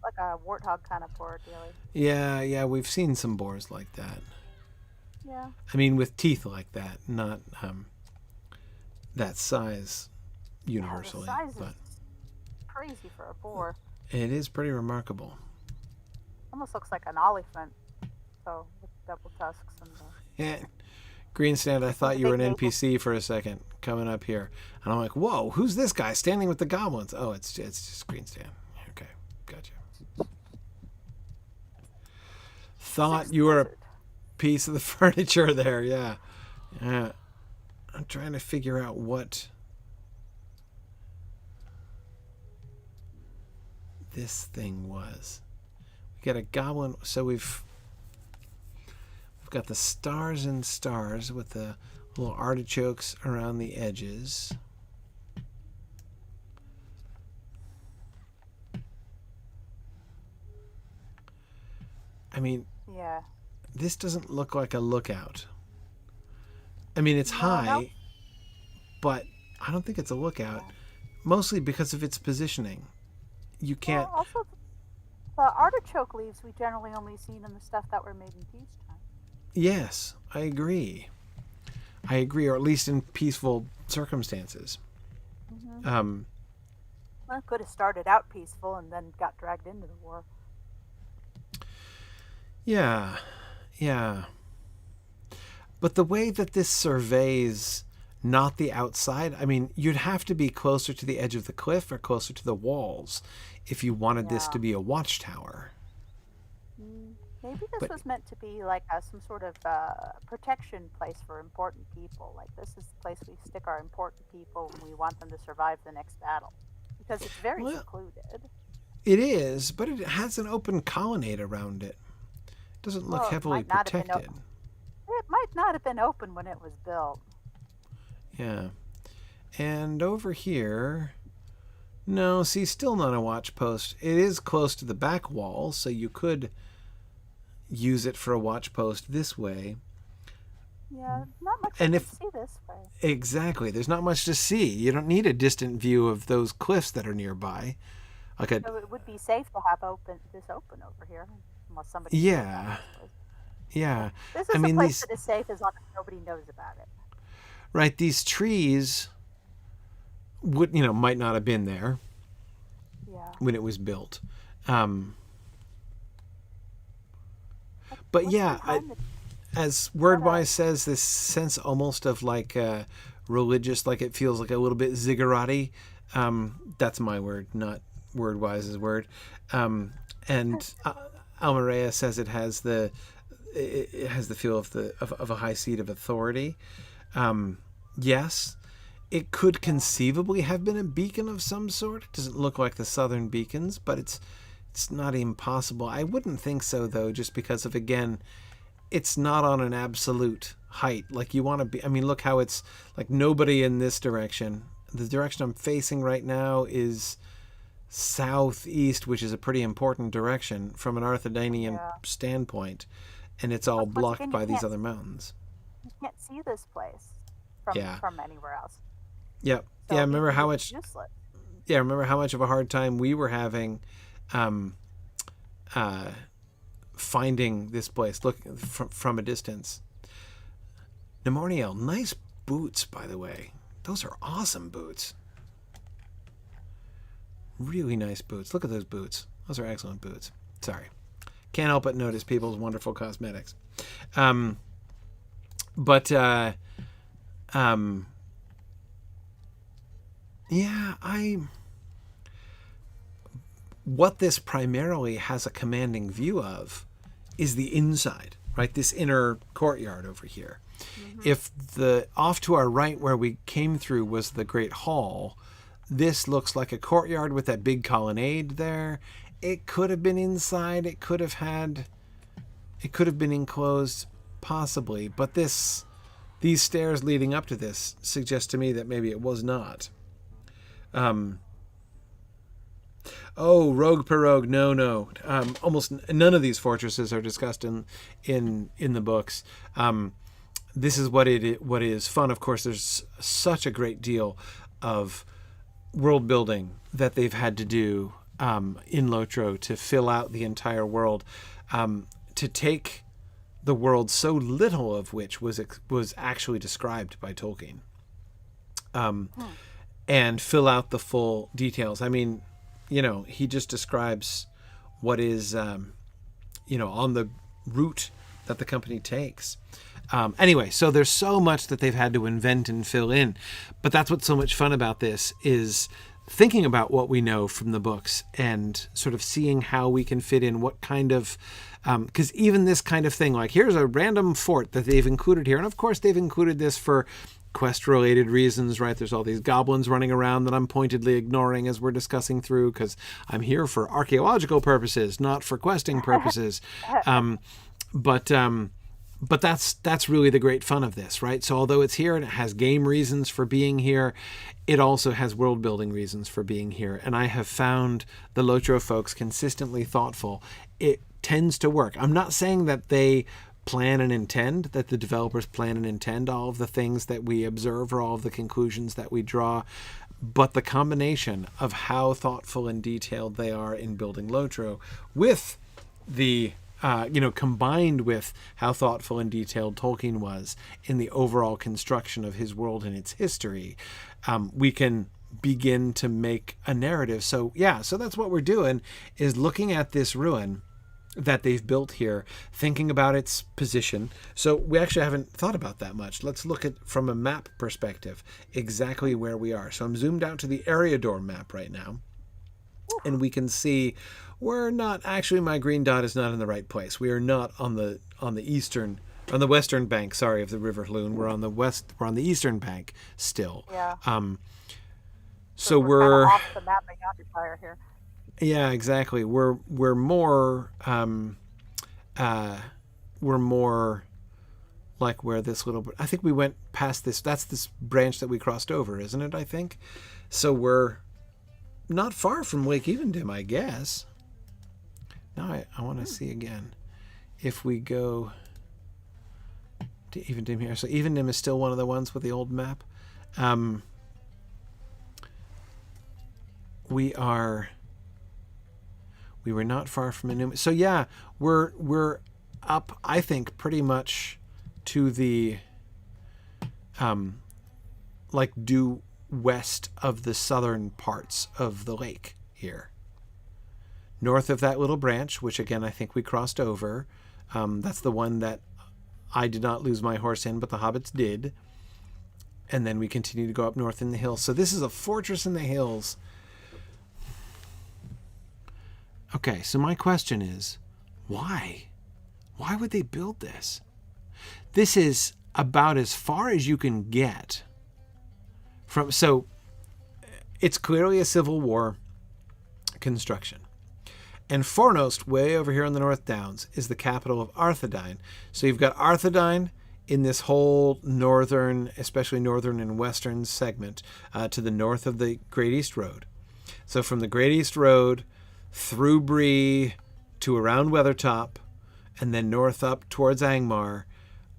C: Like a warthog kind of boar, really.
A: Yeah, we've seen some boars like that.
C: Yeah.
A: I mean, with teeth like that, not that size universally.
C: Yeah, the size
A: but
C: is crazy for a boar.
A: It is pretty remarkable.
C: Almost looks like an elephant, so with double tusks and.
A: Yeah, Greenstand, I thought you were an NPC for a second coming up here, and I'm like, whoa, who's this guy standing with the goblins? Oh, it's just Greenstand. Okay, gotcha. Thought you were a piece of the furniture there. Yeah. I'm trying to figure out what this thing was. We got a goblin, so we've got the stars and stars with the little artichokes around the edges. I mean,
C: yeah.
A: This doesn't look like a lookout. I mean, it's high, but I don't think it's a lookout. Mostly because of its positioning. You can't.
C: Well, also, the artichoke leaves we generally only seen in the stuff that were made in peacetime.
A: Yes, I agree. Or at least in peaceful circumstances.
C: Mm-hmm. Well, it could have started out peaceful and then got dragged into the war.
A: Yeah. But the way that this surveys not the outside, I mean, you'd have to be closer to the edge of the cliff or closer to the walls if you wanted this to be a watchtower.
C: Maybe this was meant to be like some sort of protection place for important people. Like, this is the place we stick our important people when we want them to survive the next battle. Because it's very secluded.
A: It is, but it has an open colonnade around it. It doesn't look heavily protected.
C: It might not have been open when it was built.
A: Yeah. And over here... No, see, still not a watch post. It is close to the back wall, so you could use it for a watch post this way.
C: Yeah, not much to see this way.
A: Exactly. There's not much to see. You don't need a distant view of those cliffs that are nearby.
C: So it would be safe to have this open over here, unless somebody.
A: Yeah.
C: This is a place that is safe as long as nobody knows about it.
A: Right. These trees might not have been there.
C: Yeah.
A: When it was built. But yeah, as Wordwise says, this sense almost of like religious, like it feels like a little bit ziggurat-y. That's my word, not Wordwise's word. And Almarea says it has the feel of a high seat of authority. Yes, it could conceivably have been a beacon of some sort. It doesn't look like the southern beacons, but it's not impossible. I wouldn't think so, though, just because of, again, it's not on an absolute height. Like, you want to be... I mean, look how it's, like, nobody in this direction. The direction I'm facing right now is southeast, which is a pretty important direction from an Arthedanian standpoint. And it's all blocked by these other mountains.
C: You can't see this place from anywhere else.
A: Yep.
C: So
A: yeah, remember how much...
C: Useless.
A: Yeah, remember how much of a hard time we were having finding this place, looking from a distance. Nemorniel, nice boots, by the way. Those are awesome boots. Really nice boots. Look at those boots. Those are excellent boots. Sorry. Can't help but notice people's wonderful cosmetics. What this primarily has a commanding view of is the inside, right? This inner courtyard over here. Mm-hmm. If off to our right where we came through was the Great Hall, this looks like a courtyard with that big colonnade there. It could have been inside. It could have been enclosed, possibly. But these stairs leading up to this suggest to me that maybe it was not. Rogue Pirogue, no. Almost none of these fortresses are discussed in the books. This is what is fun. Of course, there's such a great deal of world building that they've had to do in Lotro to fill out the entire world, to take the world, so little of which was actually described by Tolkien, and fill out the full details. I mean, he just describes what is, on the route that the company takes. Anyway, so there's so much that they've had to invent and fill in, but that's what's so much fun about this, is thinking about what we know from the books and sort of seeing how we can fit in what kind of, because even this kind of thing, like here's a random fort that they've included here, and of course they've included this for quest-related reasons, right? There's all these goblins running around that I'm pointedly ignoring as we're discussing through, because I'm here for archaeological purposes, not for questing purposes. But that's really the great fun of this, right? So although it's here and it has game reasons for being here, it also has world building reasons for being here. And I have found the Lotro folks consistently thoughtful. It tends to work. I'm not saying that they plan and intend, that the developers plan and intend all of the things that we observe or all of the conclusions that we draw, but the combination of how thoughtful and detailed they are in building Lotro with the combined with how thoughtful and detailed Tolkien was in the overall construction of his world and its history, we can begin to make a narrative. So that's what we're doing, is looking at this ruin that they've built here, thinking about its position. So we actually haven't thought about that much. Let's look at, from a map perspective, exactly where we are. So I'm zoomed out to the Eriador map right now, and we can see we're not actually, my green dot is not in the right place. We are not on the western bank, of the River Hloon. We're on the eastern bank still.
C: Yeah.
A: So
C: we're kind of off the map of Yonder here.
A: Yeah, exactly. We're more like where this little, I think we went past this. That's this branch that we crossed over, isn't it? I think. So we're not far from Lake Evendim, I guess. Now I want to see again if we go to Evendim here. So Evendim is still one of the ones with the old map. We were not far from Enuma. So yeah, we're up, I think, pretty much to the due west of the southern parts of the lake here. North of that little branch, which again I think we crossed over. That's the one that I did not lose my horse in, but the hobbits did. And then we continue to go up north in the hills. So this is a fortress in the hills.
B: Okay, so my question is, why? Why would they build this? This is about as far as you can get from... So, it's clearly a Civil War construction. And Fornost, way over here on the North Downs, is the capital of Arthedain. So you've got Arthedain in this whole northern, especially northern and western segment, to the north of the Great East Road. So from the Great East Road through Bree to around Weathertop, and then north up towards Angmar,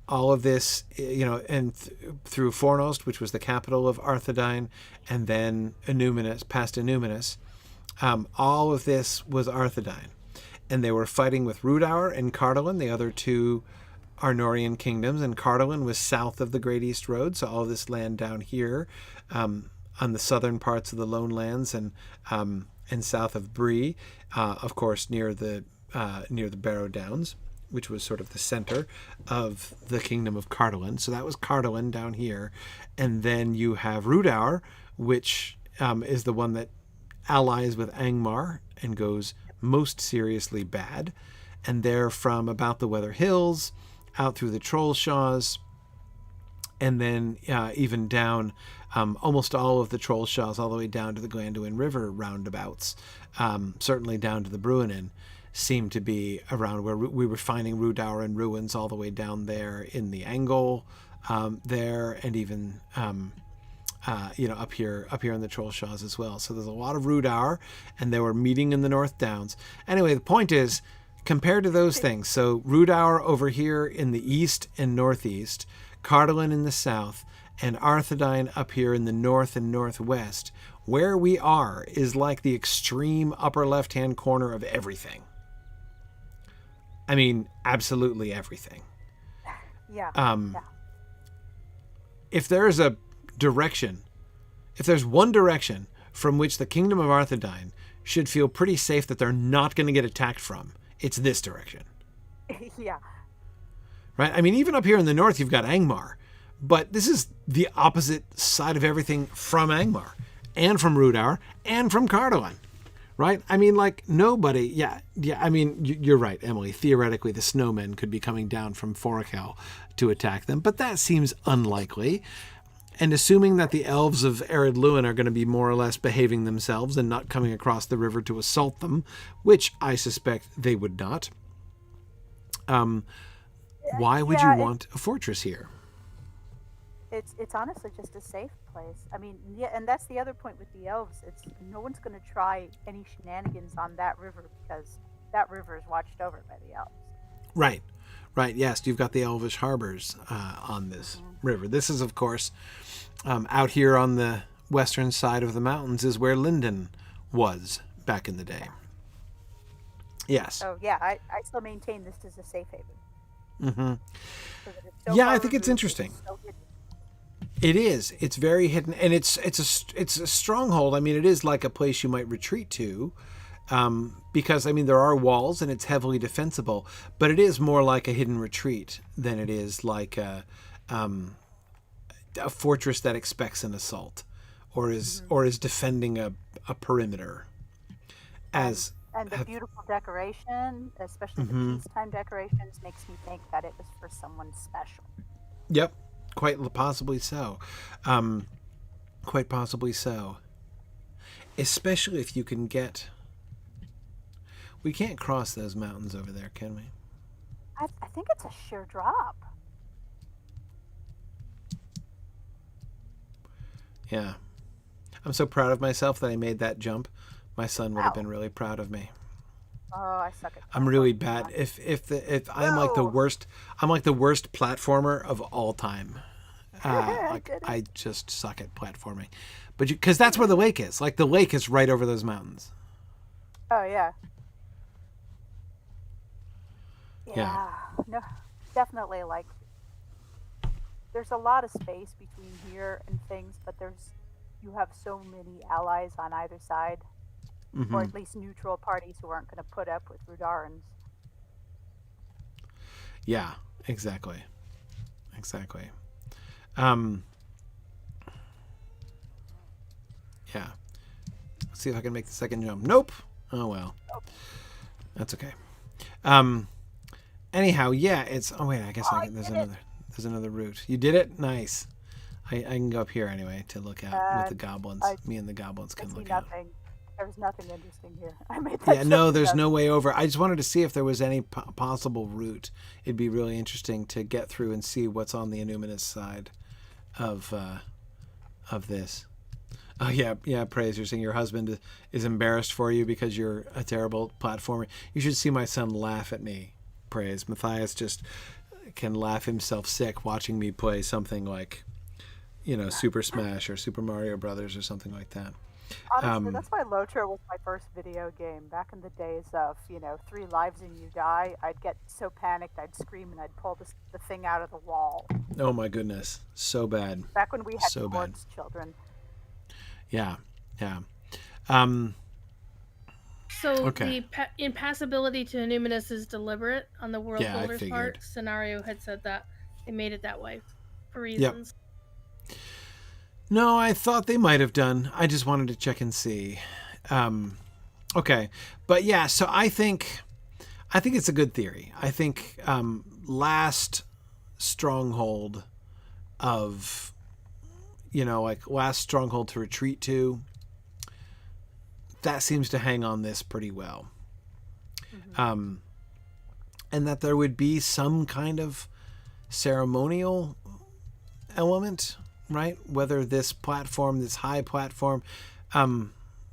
B: all of this, and through Fornost, which was the capital of Arthedain, and then Enuminus, past Enuminus, all of this was Arthedain. And they were fighting with Rudaur and Cardolan, the other two Arnorian kingdoms, and Cardolan was south of the Great East Road, so all this land down here on the southern parts of the Lone Lands and south of Bree, of course near the Barrow Downs, which was sort of the center of the kingdom of Cardolan. So that was Cardolan down here. And then you have Rudaur, which is the one that allies with Angmar and goes most seriously bad. And they're from about the Weather Hills, out through the Trollshaws, and then even down almost all of the Trollshaws, all the way down to the Glanduin River roundabouts, certainly down to the Bruinen, seem to be around where we were finding Rudaur and ruins all the way down there in the Angle there, and even up here in the Trollshaws as well. So there's a lot of Rudaur, and they were meeting in the North Downs. Anyway, the point is, compared to those things, so Rudaur over here in the east and northeast, Cardolan in the south, and Arthedain up here in the north and northwest, where we are is like the extreme upper left-hand corner of everything. I mean, absolutely everything.
C: Yeah.
A: If there's a direction, if there's one direction from which the kingdom of Arthedain should feel pretty safe that they're not going to get attacked from, it's this direction.
C: Yeah.
A: Right? I mean, even up here in the north, you've got Angmar, but this is the opposite side of everything from Angmar, and from Rudaur, and from Cardolan. Right? I mean, like, nobody... Yeah, I mean, you're right, Emily. Theoretically, the snowmen could be coming down from Forachel to attack them, but that seems unlikely. And assuming that the elves of Ered Luin are going to be more or less behaving themselves and not coming across the river to assault them, which I suspect they would not, why would you want a fortress here?
C: It's honestly just a safe place. I mean, yeah, and that's the other point with the elves. It's no one's going to try any shenanigans on that river because that river is watched over by the elves.
A: Right. Yes, you've got the elvish harbors on this river. This is, of course, out here on the western side of the mountains is where Linden was back in the day. Yes.
C: So yeah, I still maintain this is a safe haven.
A: Mm-hmm.
C: So
A: yeah, I think it's interesting.
C: So hidden.
A: It is. It's very hidden, and it's a stronghold. I mean, it is like a place you might retreat to, because I mean there are walls and it's heavily defensible. But it is more like a hidden retreat than it is like a fortress that expects an assault, or is defending a perimeter. And
C: the beautiful decoration, especially the peacetime decorations, makes me think that it was for someone special.
A: Yep. Quite possibly so. Quite possibly so. Especially if you can get... We can't cross those mountains over there, can we?
C: I think it's a sheer drop.
A: Yeah. I'm so proud of myself that I made that jump. My son would have been really proud of me.
C: Oh, I suck at
A: I'm really bad. If I'm like the worst, I'm like the worst platformer of all time. I just suck at platforming, but because that's where the lake is. Like the lake is right over those mountains.
C: Oh yeah.
A: Yeah.
C: No, definitely. Like, there's a lot of space between here and things, but you have so many allies on either side. Or at least neutral parties who aren't going to put up with Rudarans.
A: Yeah, exactly. Yeah. Let's see if I can make the second jump. Nope. Oh well. That's okay. Anyhow, yeah, it's. Oh wait, I guess there's another route. You did it. Nice. I can go up here anyway to look out with the goblins. Me and the goblins can look out.
C: There's nothing interesting here. I made that.
A: Yeah, no, there's no way over. I just wanted to see if there was any possible route. It'd be really interesting to get through and see what's on the Innuminous side of this. Oh yeah, Praise. You're saying your husband is embarrassed for you because you're a terrible platformer. You should see my son laugh at me, Praise. Matthias just can laugh himself sick watching me play something like, Super Smash or Super Mario Brothers or something like that.
C: Honestly, that's why Lotro was my first video game. Back in the days of, 3 lives and you die, I'd get so panicked, I'd scream and I'd pull the thing out of the wall.
A: Oh my goodness. So bad.
C: Back when we had sports children.
A: Yeah.
D: So the impassibility to Innuminous is deliberate on the world builder's part. Scenario had said that they made it that way for reasons.
A: Yep. No, I thought they might have done. I just wanted to check and see. Okay, but yeah. So I think it's a good theory. I think last stronghold of, last stronghold to retreat to. That seems to hang on this pretty well. Mm-hmm. And that there would be some kind of ceremonial element, right? Whether this platform, this high platform,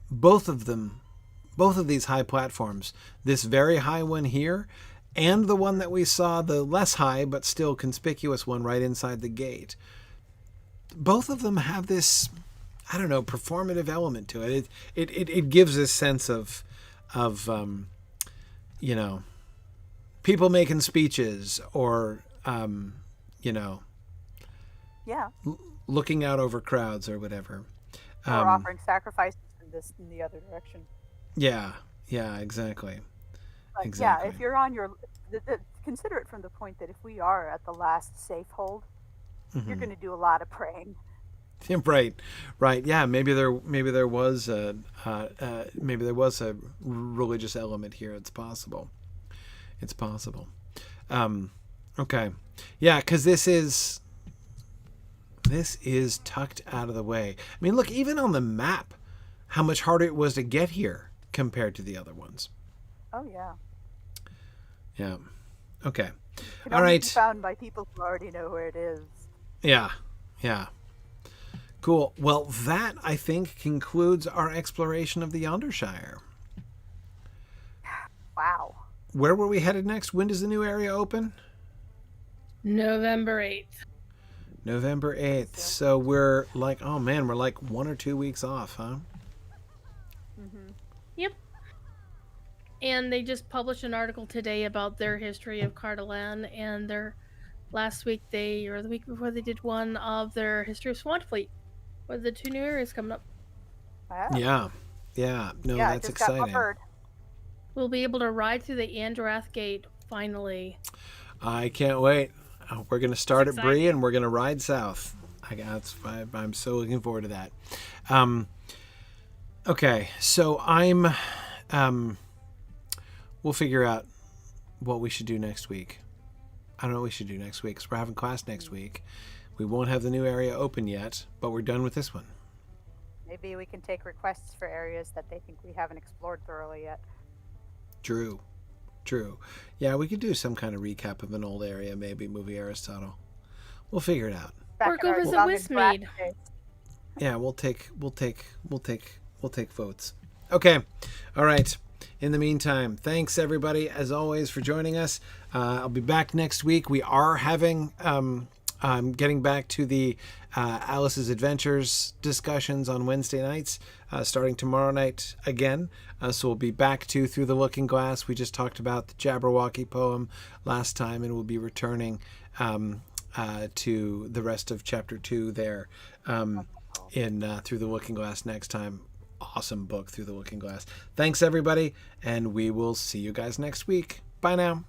A: both of these high platforms, this very high one here and the one that we saw, the less high but still conspicuous one right inside the gate, both of them have this, I don't know, performative element to it. It gives this sense of people making speeches or looking out over crowds or whatever,
C: or offering sacrifices in the other direction.
A: Yeah, exactly.
C: But exactly. Yeah, if you're on consider it from the point that if we are at the last safe hold, mm-hmm. you're going to do a lot of praying. Right. Yeah, maybe there was a religious element here. It's possible. Okay. Yeah, because this is tucked out of the way. I mean, look, even on the map, how much harder it was to get here compared to the other ones. Oh yeah.
A: Yeah. Okay.
C: It can only be found by people who already know where it is.
A: Yeah. Cool. Well, that, I think, concludes our exploration of the Yondershire.
C: Wow.
A: Where were we headed next? When does the new area open?
D: November 8th.
A: November 8th. So we're like, oh man, we're like 1 or 2 weeks off, huh?
D: Mm-hmm. Yep. And they just published an article today about their history of Cardolan, and the week before they did one of their history of Swantfleet, with the 2 new areas coming up.
C: Wow.
A: Yeah. No, that's exciting.
C: We'll
D: be able to ride through the Andrath Gate finally.
A: I can't wait. We're going to start at Bree and we're going to ride south. I'm so looking forward to that. Okay, so we'll figure out what we should do next week. I don't know what we should do next week because we're having class next week. We won't have the new area open yet, but we're done with this one.
C: Maybe we can take requests for areas that they think we haven't explored thoroughly yet.
A: True. Yeah, we could do some kind of recap of an old area, maybe movie Aristotle. We'll figure it out.
D: Or go visit Westmead.
A: Yeah, we'll take votes. Okay. All right. In the meantime, thanks everybody as always for joining us. I'll be back next week. We are having getting back to the Alice's Adventures discussions on Wednesday nights, starting tomorrow night again. So we'll be back to Through the Looking Glass. We just talked about the Jabberwocky poem last time, and we'll be returning to the rest of Chapter 2 there in Through the Looking Glass next time. Awesome book, Through the Looking Glass. Thanks, everybody, and we will see you guys next week. Bye now.